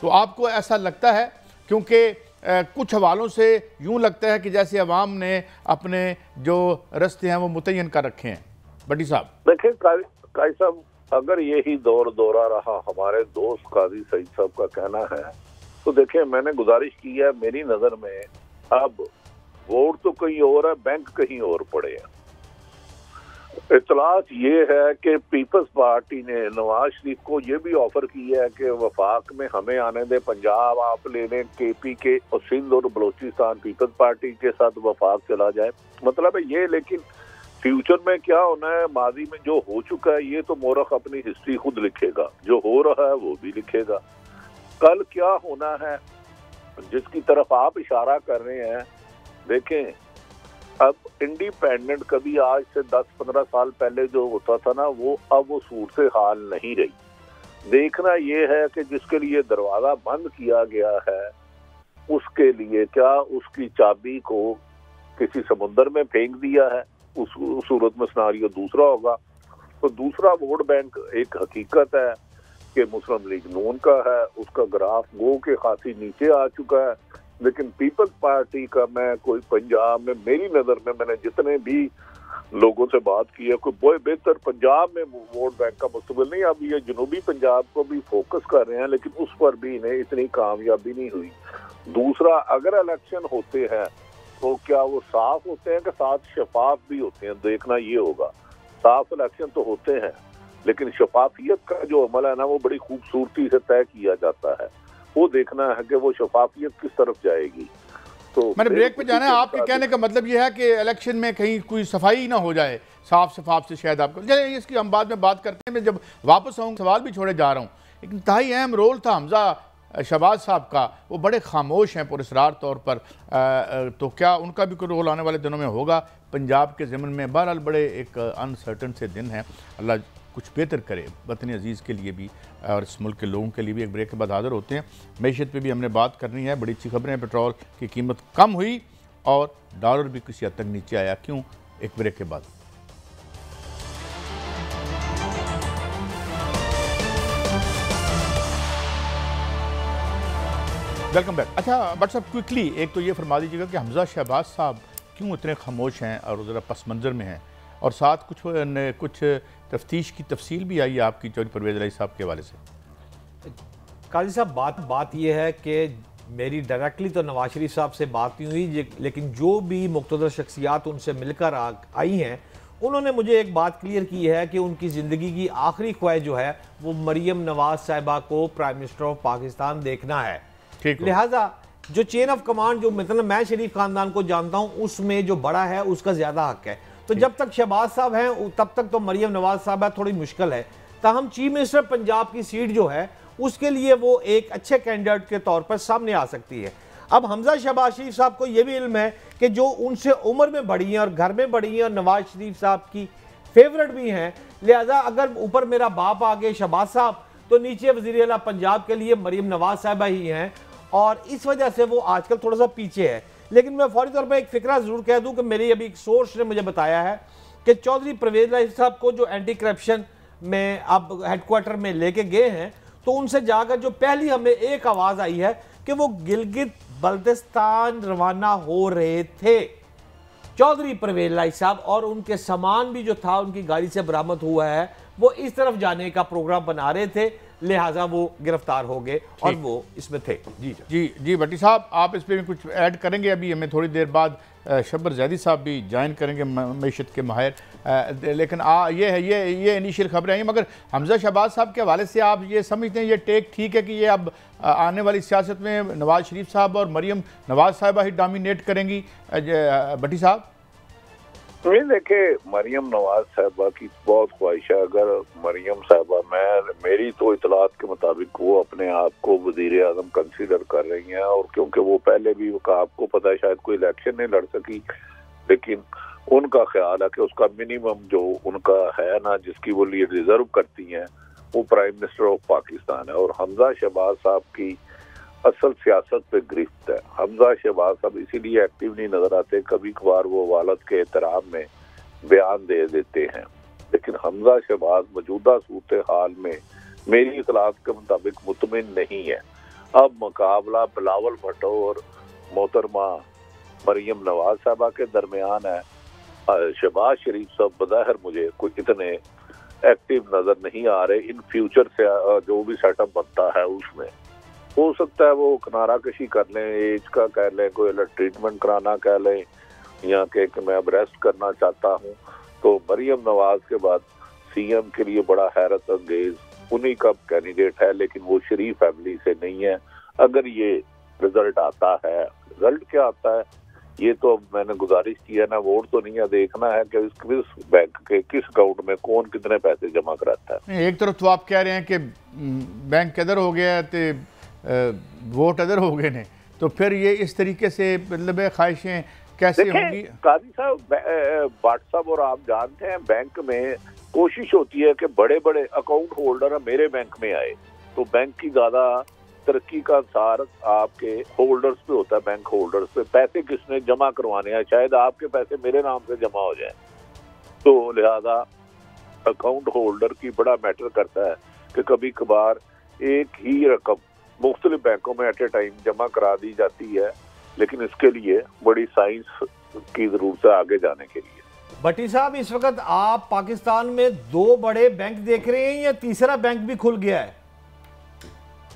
तो आपको ऐसा लगता है? क्योंकि कुछ हवालों से यूँ लगता है कि जैसे अवाम ने अपने जो रस्ते हैं वो मुतय्यन कर रखे हैं। भट्टी साहब देखिए काजी साहब, अगर यही दौर दौरा रहा हमारे दोस्त काजी सईद साहब का कहना है, तो देखिए मैंने गुजारिश की है, मेरी नज़र में अब वोट तो कहीं और है, बैंक कहीं और पड़े हैं। इतलात ये है कि पीपल्स पार्टी ने नवाज शरीफ को ये भी ऑफर किया है कि वफाक में हमें आने दे, पंजाब आप ले लें, केपी के और सिंध और बलोचिस्तान पीपल्स पार्टी के साथ वफाक चला जाए। मतलब है ये, लेकिन फ्यूचर में क्या होना है, माजी में जो हो चुका है ये तो मोरख अपनी हिस्ट्री खुद लिखेगा, जो हो रहा है वो भी लिखेगा। कल क्या होना है जिसकी तरफ आप इशारा कर रहे हैं, देखें अब इंडिपेंडेंट कभी आज से 10-15 साल पहले जो होता था ना, वो अब वो सूरत हाल नहीं रही। देखना ये है कि जिसके लिए दरवाजा बंद किया गया है उसके लिए क्या उसकी चाबी को किसी समुद्र में फेंक दिया है, उस सूरत में सिनारियो दूसरा होगा। तो दूसरा वोट बैंक एक हकीकत है कि मुस्लिम लीग नून का है, उसका ग्राफ गो के खासी नीचे आ चुका है। लेकिन पीपल्स पार्टी का मैं कोई पंजाब में, मेरी नज़र में मैंने जितने भी लोगों से बात की है, कोई बहुत बेहतर पंजाब में वोट बैंक का मुस्तकबिल नहीं। अब ये जनूबी पंजाब को भी फोकस कर रहे हैं, लेकिन उस पर भी इन्हें इतनी कामयाबी नहीं हुई। दूसरा, अगर इलेक्शन होते हैं तो क्या वो साफ होते हैं कि साथ शफाफ भी होते हैं? देखना ये होगा। साफ इलेक्शन तो होते हैं, लेकिन शफाफियत का जो अमल है ना, वो बड़ी खूबसूरती से तय किया जाता है। वो देखना है कि वो शफाफियत किस तरफ जाएगी। तो मैंने ब्रेक पे जाना है। आपके कहने का मतलब ये है कि इलेक्शन में कहीं कोई सफाई ना हो जाए, साफ शफाफ से शायद आपको, चलिए इसकी हम बाद में बात करते हैं। मैं जब वापस आऊँ सवाल भी छोड़े जा रहा हूँ। एक इंतहाई अहम रोल था हमजा शहबाज साहब का, वो बड़े खामोश हैं पुरस्रार तौर पर, तो क्या उनका भी कोई रोल आने वाले दिनों में होगा पंजाब के ज़मीन में? बहरहाल बड़े एक अनसर्टन से दिन हैं, अल्लाह कुछ बेहतर करे वतन अजीज़ के लिए भी और इस मुल्क के लोगों के लिए भी। एक ब्रेक के बाद हाज़िर होते हैं। मैशत पे भी हमने बात करनी है, बड़ी अच्छी खबरें हैं। पेट्रोल की कीमत कम हुई और डॉलर भी किसी हद तक नीचे आया, क्यों? एक ब्रेक के बाद। Welcome back. अच्छा बट साहब, क्विकली एक तो ये फरमा दीजिएगा कि हमजा शहबाज साहब क्यों इतने खामोश हैं और ज़रा पस मंज़र में हैं, और साथ कुछ तफ्तीश की तफसील भी आई है आपकी चौधरी परवेज़ इलाही साहब के हवाले से। काजी साहब, बात यह है कि मेरी डायरेक्टली तो नवाज शरीफ साहब से बात नहीं हुई, लेकिन जो भी मुक़्तदर शख्सियात उनसे मिलकर आई हैं, उन्होंने मुझे एक बात क्लियर की है कि उनकी ज़िंदगी की आखिरी ख्वाहिश जो है वो मरीम नवाज साहिबा को प्राइम मिनिस्टर ऑफ पाकिस्तान देखना है। लिहाजा जो चेन ऑफ कमांड, जो मतलब मैं शरीफ खानदान को जानता हूँ, उसमें जो बड़ा है उसका ज़्यादा हक है। तो जब तक शहबाज साहब हैं तब तक तो मरीम नवाज साहब थोड़ी मुश्किल है। ताहम चीफ मिनिस्टर पंजाब की सीट जो है उसके लिए वो एक अच्छे कैंडिडेट के तौर पर सामने आ सकती है। अब हमजा शहबाज शरीफ साहब को यह भी इल्म है कि जो उनसे उम्र में बड़ी हैं और घर में बड़ी हैं और नवाज शरीफ साहब की फेवरेट भी हैं, लिहाजा अगर ऊपर मेरा बाप आ गए शहबाज साहब तो नीचे वज़ीर आला पंजाब के लिए मरीम नवाज साहिबा ही हैं, और इस वजह से वो आजकल थोड़ा सा पीछे है। लेकिन मैं फौरी तौर पर एक फिक्रा ज़रूर कह दूं कि मेरी अभी एक सोर्स ने मुझे बताया है कि चौधरी परवेज़ लाई साहब को जो एंटी करप्शन में अब हेडक्वार्टर में लेके गए हैं, तो उनसे जाकर जो पहली हमें एक आवाज़ आई है कि वो गिलगित बल्तिस्तान रवाना हो रहे थे चौधरी परवेज़ लाई साहब, और उनके सामान भी जो था उनकी गाड़ी से बरामद हुआ है, वो इस तरफ जाने का प्रोग्राम बना रहे थे, लिहाजा वो गिरफ्तार हो गए और वो इसमें थे। जी जी जी भट्टी साहब, आप इस पर भी कुछ ऐड करेंगे? अभी हमें थोड़ी देर बाद शब्बर जैदी साहब भी ज्वाइन करेंगे, मईशत के माहिर, लेकिन ये इनिशियल खबरें आई। मगर हमजा शहबाज साहब के हवाले से आप ये समझते हैं ये टेक ठीक है कि ये अब आने वाली सियासत में नवाज शरीफ साहब और मरीम नवाज साहिबा ही डोमिनेट करेंगी? भट्टी साहब नहीं, देखे, मरीम नवाज साहिबा की बहुत ख्वाहिश है। अगर मरीम साहिबा, मेरी तो इतलात के मुताबिक वो अपने आप को वजीर आजम कंसीडर कर रही हैं, और क्योंकि वो पहले भी आपको पता है शायद कोई इलेक्शन नहीं लड़ सकी, लेकिन उनका ख्याल है कि उसका मिनिमम जो उनका है ना, जिसकी वो लीड डिजर्व करती हैं, वो प्राइम मिनिस्टर ऑफ पाकिस्तान है। और हमजा शहबाज साहब की असल सियासत पे गिरफ्त है। हमजा शहबाज साहब इसीलिए एक्टिव नहीं नजर आते, कभी कभार वो वालद के एहतराम में बयान दे देते हैं, लेकिन हमजा शहबाज मौजूदा सूरत हाल में मेरी इतलात के मुताबिक मुतमिन नहीं है। अब मुकाबला बिलावल भुट्टो और मोहतरमा मरीम नवाज साहबा के दरमियान है। शहबाज शरीफ साहब बज़ाहिर मुझे कोई इतने एक्टिव नजर नहीं आ रहे। इन फ्यूचर से जो भी सेटअप बनता है उसमें हो सकता है वो किनारा कशी कर लें, एज का कह लें, कोई अलग ट्रीटमेंट कराना कह लें, या कि मैं अब रेस्ट करना चाहता हूँ। तो मरीम नवाज के बाद सीएम के लिए बड़ा हैरत अंगेज उन्हीं का कैंडिडेट है, लेकिन वो शरीफ फैमिली से नहीं है। अगर ये रिजल्ट आता है, रिजल्ट क्या आता है ये तो मैंने गुजारिश की है ना, वोट तो नहीं है, देखना है कि किस बैंक के किस अकाउंट में कौन कितने पैसे जमा कराता है। एक तरफ तो आप कह रहे हैं कि बैंक किधर हो गया तो वोट अदर हो गए ने, तो फिर ये इस तरीके से मतलब ख्वाहिशें कैसे होंगी? काजी साहब, व्हाट्सएप और आप जानते हैं बैंक में कोशिश होती है कि बड़े बड़े अकाउंट होल्डर मेरे बैंक में आए, तो बैंक की ज्यादा तरक्की का अंसार आपके होल्डर्स पे होता है। बैंक होल्डर्स पे पैसे किसने जमा करवाने हैं, शायद आपके पैसे मेरे नाम से जमा हो जाए, तो लिहाजा अकाउंट होल्डर की बड़ा मैटर करता है कि कभी कभार एक ही रकम मुख्तलिफ बैंकों में एट ए टाइम जमा करा दी जाती है, लेकिन इसके लिए बड़ी साइंस की जरूरत है आगे जाने के लिए। भट्टी साहब, इस वक्त आप पाकिस्तान में दो बड़े बैंक देख रहे हैं या तीसरा बैंक भी खुल गया है?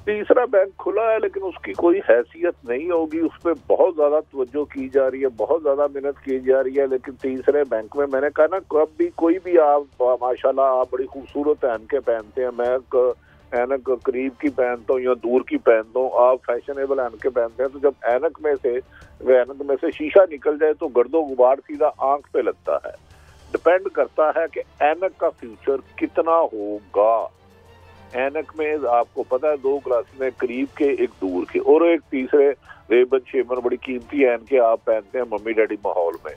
तीसरा बैंक खुला है, लेकिन उसकी कोई हैसियत नहीं होगी। उस पर बहुत ज्यादा तवज्जो की जा रही है, बहुत ज्यादा मेहनत की जा रही है, लेकिन तीसरे बैंक में मैंने कहा ना, कब भी कोई भी आप माशाल्लाह आप बड़ी खूबसूरत ऐनकें पहनते हैं, मैं ऐनक करीब की पहनता हूँ या दूर की पहनता हूँ, आप फैशनेबल ऐनकें पहनते हैं, तो जब ऐनक में से शीशा निकल जाए तो गर्दो गुबार सीधा आंख पे लगता है। डिपेंड करता है कि ऐनक का फ्यूचर कितना होगा। ऐनक में आपको पता है दो ग्लास में करीब के, एक दूर के, और एक तीसरे रेबन शेमन बड़ी कीमती ऐनकें आप पहनते हैं मम्मी डैडी माहौल में।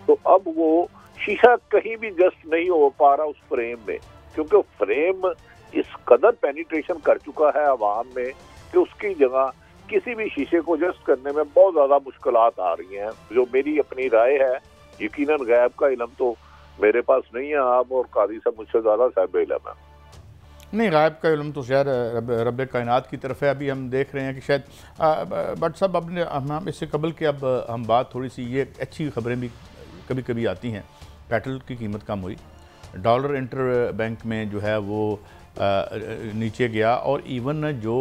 तो अब वो शीशा कहीं भी जस्ट नहीं हो पा रहा उस फ्रेम में, क्योंकि फ्रेम इस कदर पेनिट्रेशन कर चुका है आवाम में कि उसकी जगह किसी भी शीशे को जस्ट करने में बहुत ज्यादा मुश्किलात आ रही हैं। जो मेरी अपनी राय है, यकीनन गैब का इल्म तो मेरे पास नहीं है, आप और काजी साहब मुझसे ज्यादा साहिब इल्म है। नहीं, गायब का इल्म तो शायद रब कायनात की तरफ है। अभी हम देख रहे हैं कि शायद बट सब अपने हम इससे कबल के अब हम बात थोड़ी सी ये अच्छी खबरें भी कभी कभी आती हैं। पेट्रोल की कीमत कम हुई, डॉलर इंटर बैंक में जो है वो नीचे गया, और इवन जो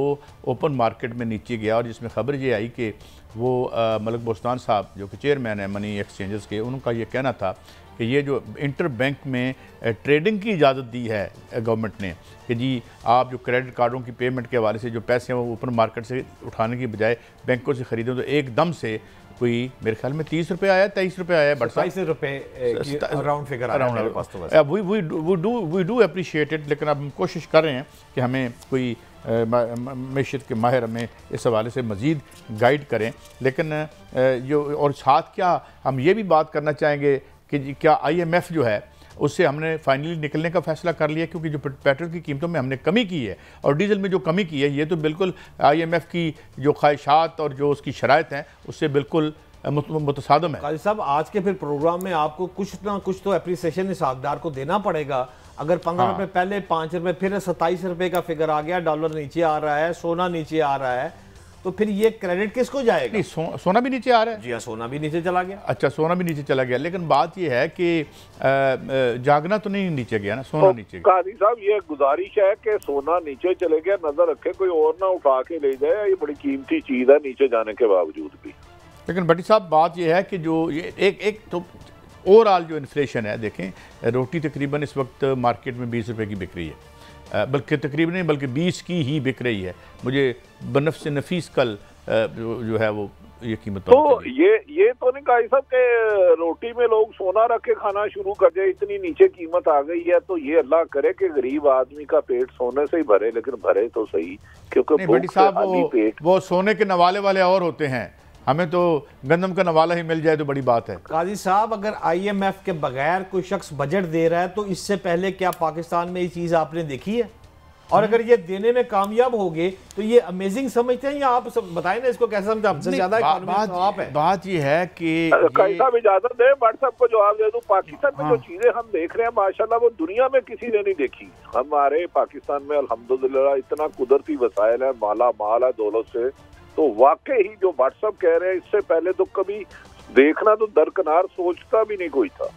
ओपन मार्केट में नीचे गया, और जिसमें खबर ये आई कि वो मलक बोस्तान साहब जो कि चेयरमैन है मनी एक्सचेंजेस के, उनका ये कहना था कि ये जो इंटर बैंक में ट्रेडिंग की इजाज़त दी है गवर्नमेंट ने कि जी आप जो क्रेडिट कार्डों की पेमेंट के हवाले से जो पैसे हैं वो ओपन मार्केट से उठाने की बजाय बैंकों से ख़रीदें, तो एकदम से कोई मेरे ख्याल में 30 रुपये आया, 23 रुपये आया, बट 22 रुपये round figure we do appreciate it. लेकिन अब हम कोशिश कर रहे हैं कि हमें कोई मैशत के माहिर हमें इस हवाले से मज़ीद गाइड करें। लेकिन जो और साथ क्या हम ये भी बात करना चाहेंगे कि क्या IMF जो है उससे हमने फाइनली निकलने का फैसला कर लिया, क्योंकि जो पेट्रोल की कीमतों में हमने कमी की है और डीजल में जो कमी की है, ये तो बिल्कुल IMF की जो ख्वाहिशात और जो उसकी शराइत हैं उससे बिल्कुल मुतसादम है। काजी साहब, आज के फिर प्रोग्राम में आपको कुछ ना कुछ तो एप्रिसिएशन हिसाबदार को देना पड़ेगा। अगर 15 रुपए पहले 5 रुपए, फिर 27 रुपए का फिगर आ गया, डॉलर नीचे आ रहा है, सोना नीचे आ रहा है, तो फिर ये क्रेडिट किसको जाएगा? नहीं, सोना भी नीचे आ रहा है। जी हाँ, सोना भी नीचे चला गया। अच्छा, सोना भी नीचे चला गया, लेकिन बात ये है कि जागना तो नहीं नीचे गया ना, सोना नीचे गया। काजी साहब, ये गुजारिश है कि सोना नीचे चले गया, नजर रखे कोई और ना उठा के ले जाए, ये बड़ी कीमती चीज है नीचे जाने के बावजूद भी। लेकिन भट्टी साहब, बात यह है कि जो ये एक तो ओवरऑल जो इन्फ्लेशन है, देखें रोटी तकरीबन इस वक्त मार्केट में 20 रुपए की बिक रही है, बल्कि तकरीबन नहीं बल्कि 20 की ही बिक रही है। मुझे बनफ से नफीस कल जो है वो ये कीमत तो ये तो नहीं कहा सब के रोटी में लोग सोना रख के खाना शुरू कर जाए, इतनी नीचे कीमत आ गई है। तो ये अल्लाह करे कि गरीब आदमी का पेट सोने से ही भरे, लेकिन भरे तो सही, क्योंकि भट्टी साहब वो सोने के नवाले वाले और होते हैं, हमें तो गंदम का नवाला ही मिल जाए तो बड़ी बात है। काजी साहब, अगर IMF के बगैर कोई शख्स बजट दे रहा है तो इससे पहले क्या पाकिस्तान में ये चीज आपने देखी है? और अगर ये देने में कामयाब हो गए तो ये अमेजिंग समझते हैं, या आप बताएं ना इसको कैसे समझते? हमसे ज्यादा बात ये है कि कैसा इजाजत दे, व्हाट्सएप को जवाब दे दूं, पाकिस्तान में जो चीजें हम देख रहे हैं माशाल्लाह वो दुनिया में किसी ने नहीं देखी। हमारे पाकिस्तान में अल्हम्दुलिल्लाह इतना कुदरती वसाइल है, माला माल है दौलत से, तो वाकई ही जो व्हाट्सएप कह रहे हैं इससे पहले तो कभी देखना तो दरकिनार सोचता भी नहीं कोई था।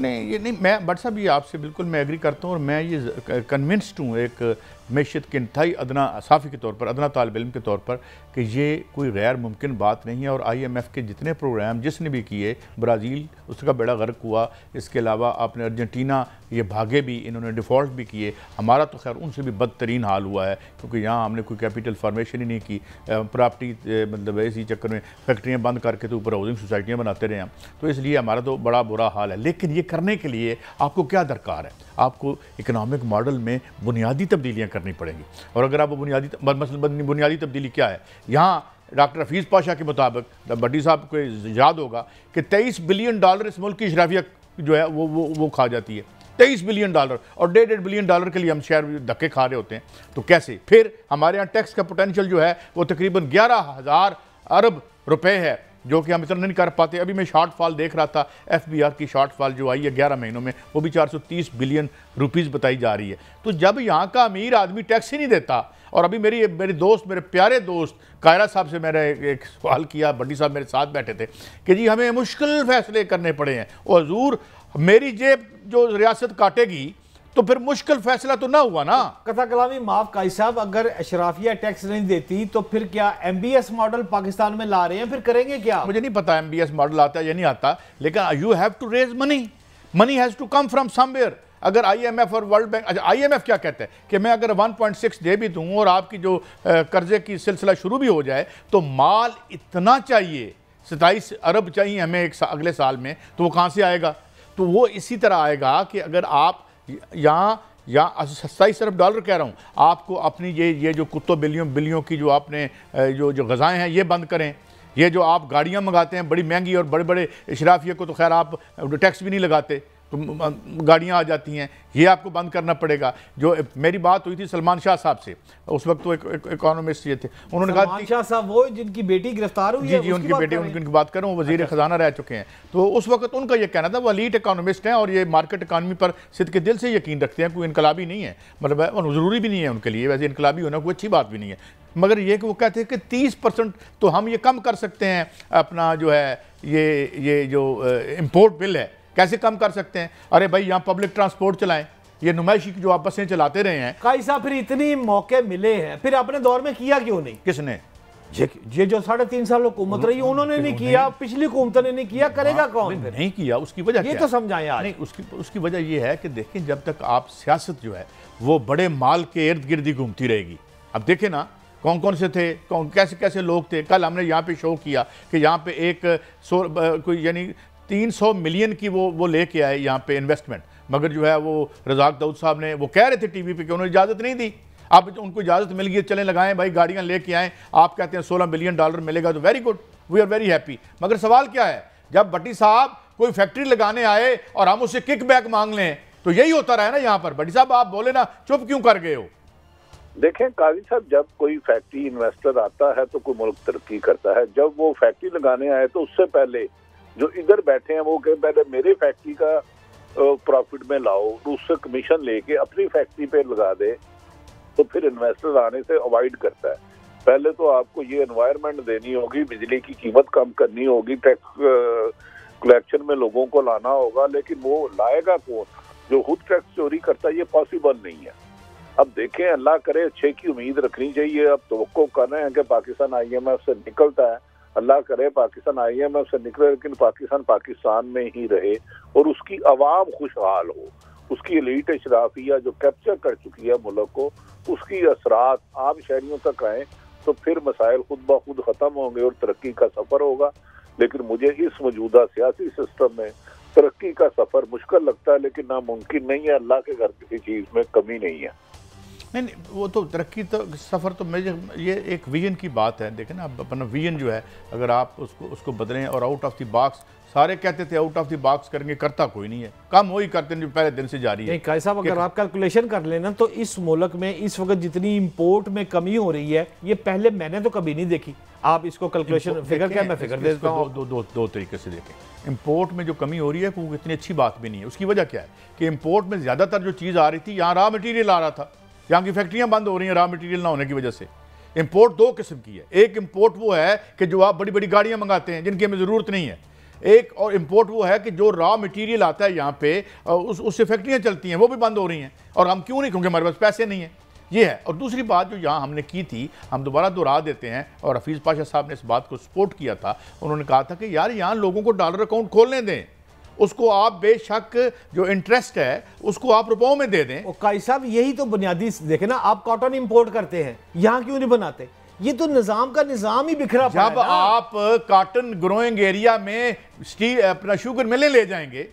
नहीं, ये नहीं, मैं भट्ट साहब ये आपसे बिल्कुल मैं एग्री करता हूँ, और मैं ये कन्विंस्ड हूँ एक मैशत के इंतहाई अदना साफ़ी के तौर पर, अदना तालिब इल्म के तौर पर, कि ये कोई गैर मुमकिन बात नहीं है। और IMF के जितने प्रोग्राम जिसने भी किए, ब्राज़ील उसका बेड़ा गर्क हुआ, इसके अलावा आपने अर्जेंटीना ये भागे भी, इन्होंने डिफ़ॉल्ट भी किए, हमारा तो खैर उनसे भी बदतरीन हाल हुआ है, क्योंकि यहाँ हमने कोई कैपिटल फॉर्मेशन ही नहीं की, प्रॉपर्टी मतलब इसी चक्कर में फैक्ट्रियाँ बंद करके तो ऊपर हाउसिंग सोसाइटियाँ बनाते रहे हम, तो इसलिए हमारा तो बड़ा बुरा हाल है। लेकिन ये करने के लिए आपको क्या दरकार है? आपको इकनॉमिक मॉडल में बुनियादी तब्दीलियाँ करनी पड़ेंगी। और अगर आप बुनियादी तब्दीली क्या है, यहाँ डॉक्टर हफीज़ पाशा के मुताबिक, भट्टी साहब को याद होगा कि $23 बिलियन इस मुल्क की शराफिया जो है वो खा जाती है, $23 बिलियन, और $1.5 बिलियन के लिए हम शहर धक्के खा रहे होते हैं। तो कैसे? फिर हमारे यहाँ टैक्स का पोटेंशियल जो है वो तकरीबन 11,000 अरब रुपए है, जो कि हम इतना नहीं कर पाते। अभी मैं शॉर्टफॉल देख रहा था, FBR की शॉर्टफॉल जो आई है 11 महीनों में, वो भी 430 बिलियन रुपीज़ बताई जा रही है। तो जब यहाँ का अमीर आदमी टैक्स ही नहीं देता, और अभी मेरे दोस्त, मेरे प्यारे दोस्त कायरा साहब से मैंने एक सवाल किया, भट्टी साहब मेरे साथ बैठे थे, कि जी हमें मुश्किल फैसले करने पड़े हैं, और हुजूर मेरी जेब जो रियासत काटेगी तो फिर मुश्किल फैसला तो ना हुआ ना। कथा कलामी माफ काजी साहब, अगर अशराफिया टैक्स नहीं देती तो फिर क्या MBS मॉडल पाकिस्तान में ला रहे हैं, फिर करेंगे क्या? मुझे नहीं पता MBS मॉडल आता है या नहीं आता, लेकिन you have to raise money has to come from somewhere. अगर IMF और वर्ल्ड बैंक, अच्छा IMF क्या कहते हैं कि मैं अगर 1.6 दे भी दूँ और आपकी जो कर्जे की सिलसिला शुरू भी हो जाए, तो माल इतना चाहिए, 27 अरब चाहिए हमें अगले साल में, तो वो कहाँ से आएगा? तो वो इसी तरह आएगा कि अगर आप यहाँ 27 अरब डॉलर कह रहा हूँ, आपको अपनी ये जो कुत्तों बिल्लियों की जो आपने जो ग़ज़ाएँ हैं ये बंद करें। ये जो आप गाड़ियाँ मंगाते हैं बड़ी महंगी, और बड़े बड़े इशराफिया को तो खैर आप टैक्स भी नहीं लगाते, तो गाड़ियाँ आ जाती हैं, ये आपको बंद करना पड़ेगा। जो मेरी बात हुई थी सलमान शाह साहब से, उस वक्त तो एक इकोनॉमिस्ट ये थे, उन्होंने कहा सलमान शाह साहब वो जिनकी बेटी गिरफ्तार हुई है, जी उनकी बेटी, उनकी बात करूँ, वो वज़ीर ख़जाना रह चुके हैं। तो उस वक्त उनका ये कहना था, वो लीड इकोनॉमिस्ट हैं और ये मार्केट इकानमी पर सिद्ध के दिल से यकीन रखते हैं, कोई इनकलाबी नहीं है, मतलब ज़रूरी भी नहीं है उनके लिए, वैसे इनकलाबी होना कोई अच्छी बात भी नहीं है, मगर ये कि वो कहते हैं कि 30% तो हम ये कम कर सकते हैं, अपना जो है ये जो इम्पोर्ट बिल है कैसे कम कर सकते हैं? अरे भाई यहाँ पब्लिक ट्रांसपोर्ट चलाएं, ये नुमाइशी की जो आप बसें चलाते रहे हैं। काजी साहब, फिर इतनी मौके मिले हैं, फिर अपने दौर में किया क्यों नहीं? किसने? ये जो 3.5 साल हुकूमत रही उन्होंने नहीं किया, पिछली हुकूमत ने नहीं किया, करेगा कौन? नहीं किया, उसकी वजह ये तो समझाएं आज। नहीं, उसकी वजह ये है कि देखें, जब तक आप सियासत जो है वो बड़े माल के इर्द गिर्द ही घूमती रहेगी। अब देखें ना कौन कौन से थे, कैसे कैसे लोग थे। कल हमने यहाँ पे शो किया कि यहाँ पे एक कोई यानी 300 मिलियन की वो लेके आए यहाँ पे इन्वेस्टमेंट, मगर जो है वो रज़ाक दाऊद साहब ने वो कह रहे थे टीवी पे कि उन्होंने इजाज़त नहीं दी। अब उनको इजाज़त मिल गई, चलें लगाएं भाई, गाड़ियाँ लेके आएँ। आप कहते हैं $16 बिलियन मिलेगा तो very good, we are very happy. मगर सवाल क्या है, जब भट्टी साहब कोई फैक्ट्री लगाने आए और हम उससे किक बैक मांग लें, तो यही होता रहा है ना यहाँ पर। भट्टी साहब आप बोले ना, चुप क्यों कर गए हो? देखें काजी साहब, जब कोई फैक्ट्री इन्वेस्टर आता है तो कोई मुल्क तरक्की करता है। जब वो फैक्ट्री लगाने आए तो उससे पहले जो इधर बैठे हैं वो कहें पहले मेरे फैक्ट्री का प्रॉफिट में लाओ, उससे कमीशन लेके अपनी फैक्ट्री पे लगा दे, तो फिर इन्वेस्टर आने से अवॉइड करता है। पहले तो आपको ये एनवायरनमेंट देनी होगी, बिजली की कीमत कम करनी होगी, टैक्स कलेक्शन में लोगों को लाना होगा, लेकिन वो लाएगा कौन? जो खुद टैक्स चोरी करता है, ये पॉसिबल नहीं है। अब देखें, अल्लाह करे, अच्छे की उम्मीद रखनी चाहिए। अब तवक्को कर रहे हैं कि पाकिस्तान IMF से निकलता है, अल्लाह करे पाकिस्तान IMF से निकले, लेकिन पाकिस्तान में ही रहे और उसकी आवाम खुशहाल हो, उसकी एलीट अशराफिया जो कैप्चर कर चुकी है मुल्क को, उसकी असरात आम शहरियों तक आए तो फिर मसाइल खुद ब खुद ख़त्म होंगे और तरक्की का सफ़र होगा। लेकिन मुझे इस मौजूदा सियासी सिस्टम में तरक्की का सफ़र मुश्किल लगता है, लेकिन नामुमकिन नहीं है। अल्लाह के घर किसी चीज़ में कमी नहीं है। नहीं, वो तो तरक्की तो सफ़र तो मुझे ये एक विजन की बात है। देखें ना, अपना विजन जो है अगर आप उसको बदलें और आउट ऑफ द बॉक्स, सारे कहते थे आउट ऑफ द बॉक्स करेंगे, करता कोई नहीं है, काम वही करते हैं जो पहले दिन से जारी है। नहीं काजी साहब, अगर आप कैलकुलेशन कर लेना तो इस मुल्क में इस वक्त जितनी इंपोर्ट में कमी हो रही है, ये पहले मैंने तो कभी नहीं देखी। आप इसको कैलकुलेशन फिगर क्या, मैं फिगर देता हूँ। दो तरीके से देखें। इंपोर्ट में जो कमी हो रही है वो इतनी अच्छी बात भी नहीं है। उसकी वजह क्या है कि इंपोर्ट में ज़्यादातर जो चीज़ आ रही थी, यहाँ रॉ मटीरियल आ रहा था, यहाँ की फैक्ट्रियाँ बंद हो रही हैं रॉ मटीरियल ना होने की वजह से। इंपोर्ट दो किस्म की है, एक इंपोर्ट वो है कि जो आप बड़ी बड़ी गाड़ियाँ मंगाते हैं जिनकी हमें ज़रूरत नहीं है, एक और इंपोर्ट वो है कि जो रॉ मटेरियल आता है यहाँ पे उससे फैक्ट्रियाँ चलती हैं, वो भी बंद हो रही हैं। और हम क्यों नहीं? क्योंकि हमारे पास पैसे नहीं हैं, ये है। और दूसरी बात जो यहाँ हमने की थी, हम दोबारा दोहरा देते हैं, और हफीज़ पाशा साहब ने इस बात को सपोर्ट किया था। उन्होंने कहा था कि यार यहाँ लोगों को डॉलर अकाउंट खोलने दें, उसको आप बेशक जो इंटरेस्ट है उसको आप रुपयों में दे दें। काजी साहब, यही तो बुनियादी देखे ना, आप कॉटन इंपोर्ट करते हैं, यहाँ क्यों नहीं बनाते? ये तो निजाम का निजाम ही बिखरा पड़ा है। जब आप कॉटन ग्रोइंग एरिया में स्टील अपना शुगर मिलें ले जाएंगे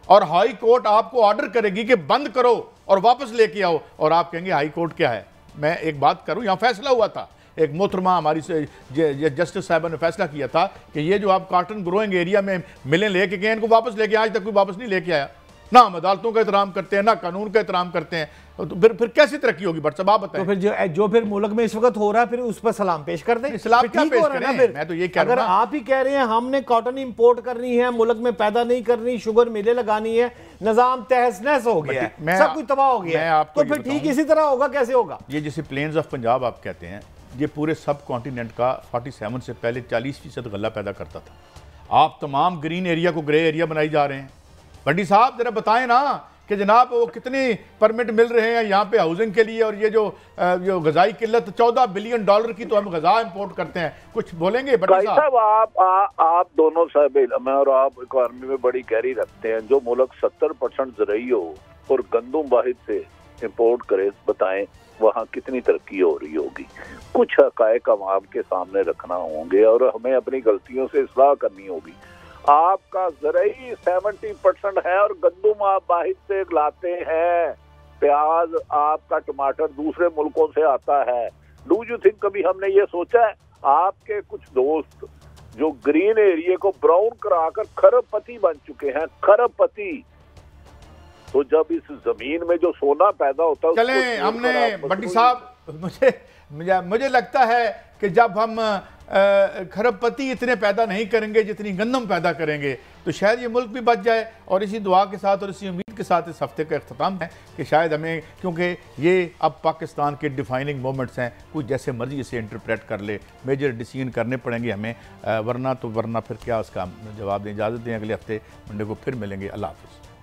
और हाई कोर्ट आपको ऑर्डर करेगी कि बंद करो और वापस लेके आओ, और आप कहेंगे हाई कोर्ट क्या है? मैं एक बात करूं, यहाँ फैसला हुआ था, एक मोहतरमा हमारी जस्टिस साहबा ने फैसला किया था कि ये जो आप कॉटन ग्रोइंग एरिया में मिलें लेके गए, इनको वापस लेके, आज तक कोई वापस नहीं लेके आया। ना हम अदालतों का एहतराम करते हैं, ना कानून का एहतराम करते हैं, तो फिर कैसी तरक्की होगी? भट्ट साहब आप बताएं। तो फिर मुल्क में इस वक्त हो रहा है, फिर उस पर सलाम पेश कर दें। सलाम क्या पेश करें? फिर मैं तो ये कह रहा हूं, अगर आप ही कह रहे हैं हमने कॉटन इंपोर्ट करनी है, मुल्क में पैदा नहीं करनी, शुगर मिलें लगानी है, निजाम तहस नहस हो गया है, सब कुछ तबाह हो गया है, तो फिर ठीक इसी तरह होगा। कैसे होगा? ये जैसे प्लेन्स ऑफ पंजाब आप कहते हैं, ये पूरे सब कॉन्टिनेंट का 47 से पहले 40% गला पैदा करता था। आप तमाम ग्रीन एरिया को ग्रे एरिया बनाई जा रहे हैं। भट्टी साहब जरा बताएं ना कि जनाब वो कितने परमिट मिल रहे हैं यहाँ पे हाउसिंग के लिए, और ये जो गजाई किल्लत $14 बिलियन की तो हम गजा इंपोर्ट करते हैं, कुछ बोलेंगे भट्टी साहब? आप दोनों साहब मैं और आप इकॉनमी में बड़ी गहरी रखते हैं। जो मुल्क 70% ज़रई हो और गंदम वाहिद से इंपोर्ट करे, बताएं वहाँ कितनी तरक्की हो रही होगी? कुछ हक़ाइक़ आवाम के सामने रखना होंगे और हमें अपनी गलतियों से इस्लाह करनी होगी। आपका ज़रई 70% है और गंदम आप बाहर से लाते हैं, प्याज आपका टमाटर दूसरे मुल्कों से आता है। डू यू थिंक कभी हमने ये सोचा है? आपके कुछ दोस्त जो ग्रीन एरिया को ब्राउन कराकर खरबपति बन चुके हैं, खरबपति। तो जब इस जमीन में जो सोना पैदा होता है, चलें हमने भट्टी साहब, मुझे लगता है कि जब हम खरबपति इतने पैदा नहीं करेंगे जितनी गंदम पैदा करेंगे, तो शायद ये मुल्क भी बच जाए। और इसी दुआ के साथ और इसी उम्मीद के साथ इस हफ्ते का अख्ताम है कि शायद हमें, क्योंकि ये अब पाकिस्तान के डिफाइनिंग मोमेंट्स हैं, कुछ जैसे मर्जी इसे इंटरप्रेट कर ले, मेजर डिसीजन करने पड़ेंगे हमें, वरना फिर क्या उसका जवाब दें। इजाज़त दें, अगले हफ्ते मंडे को फिर मिलेंगे। अल्लाह हाफ़िज़।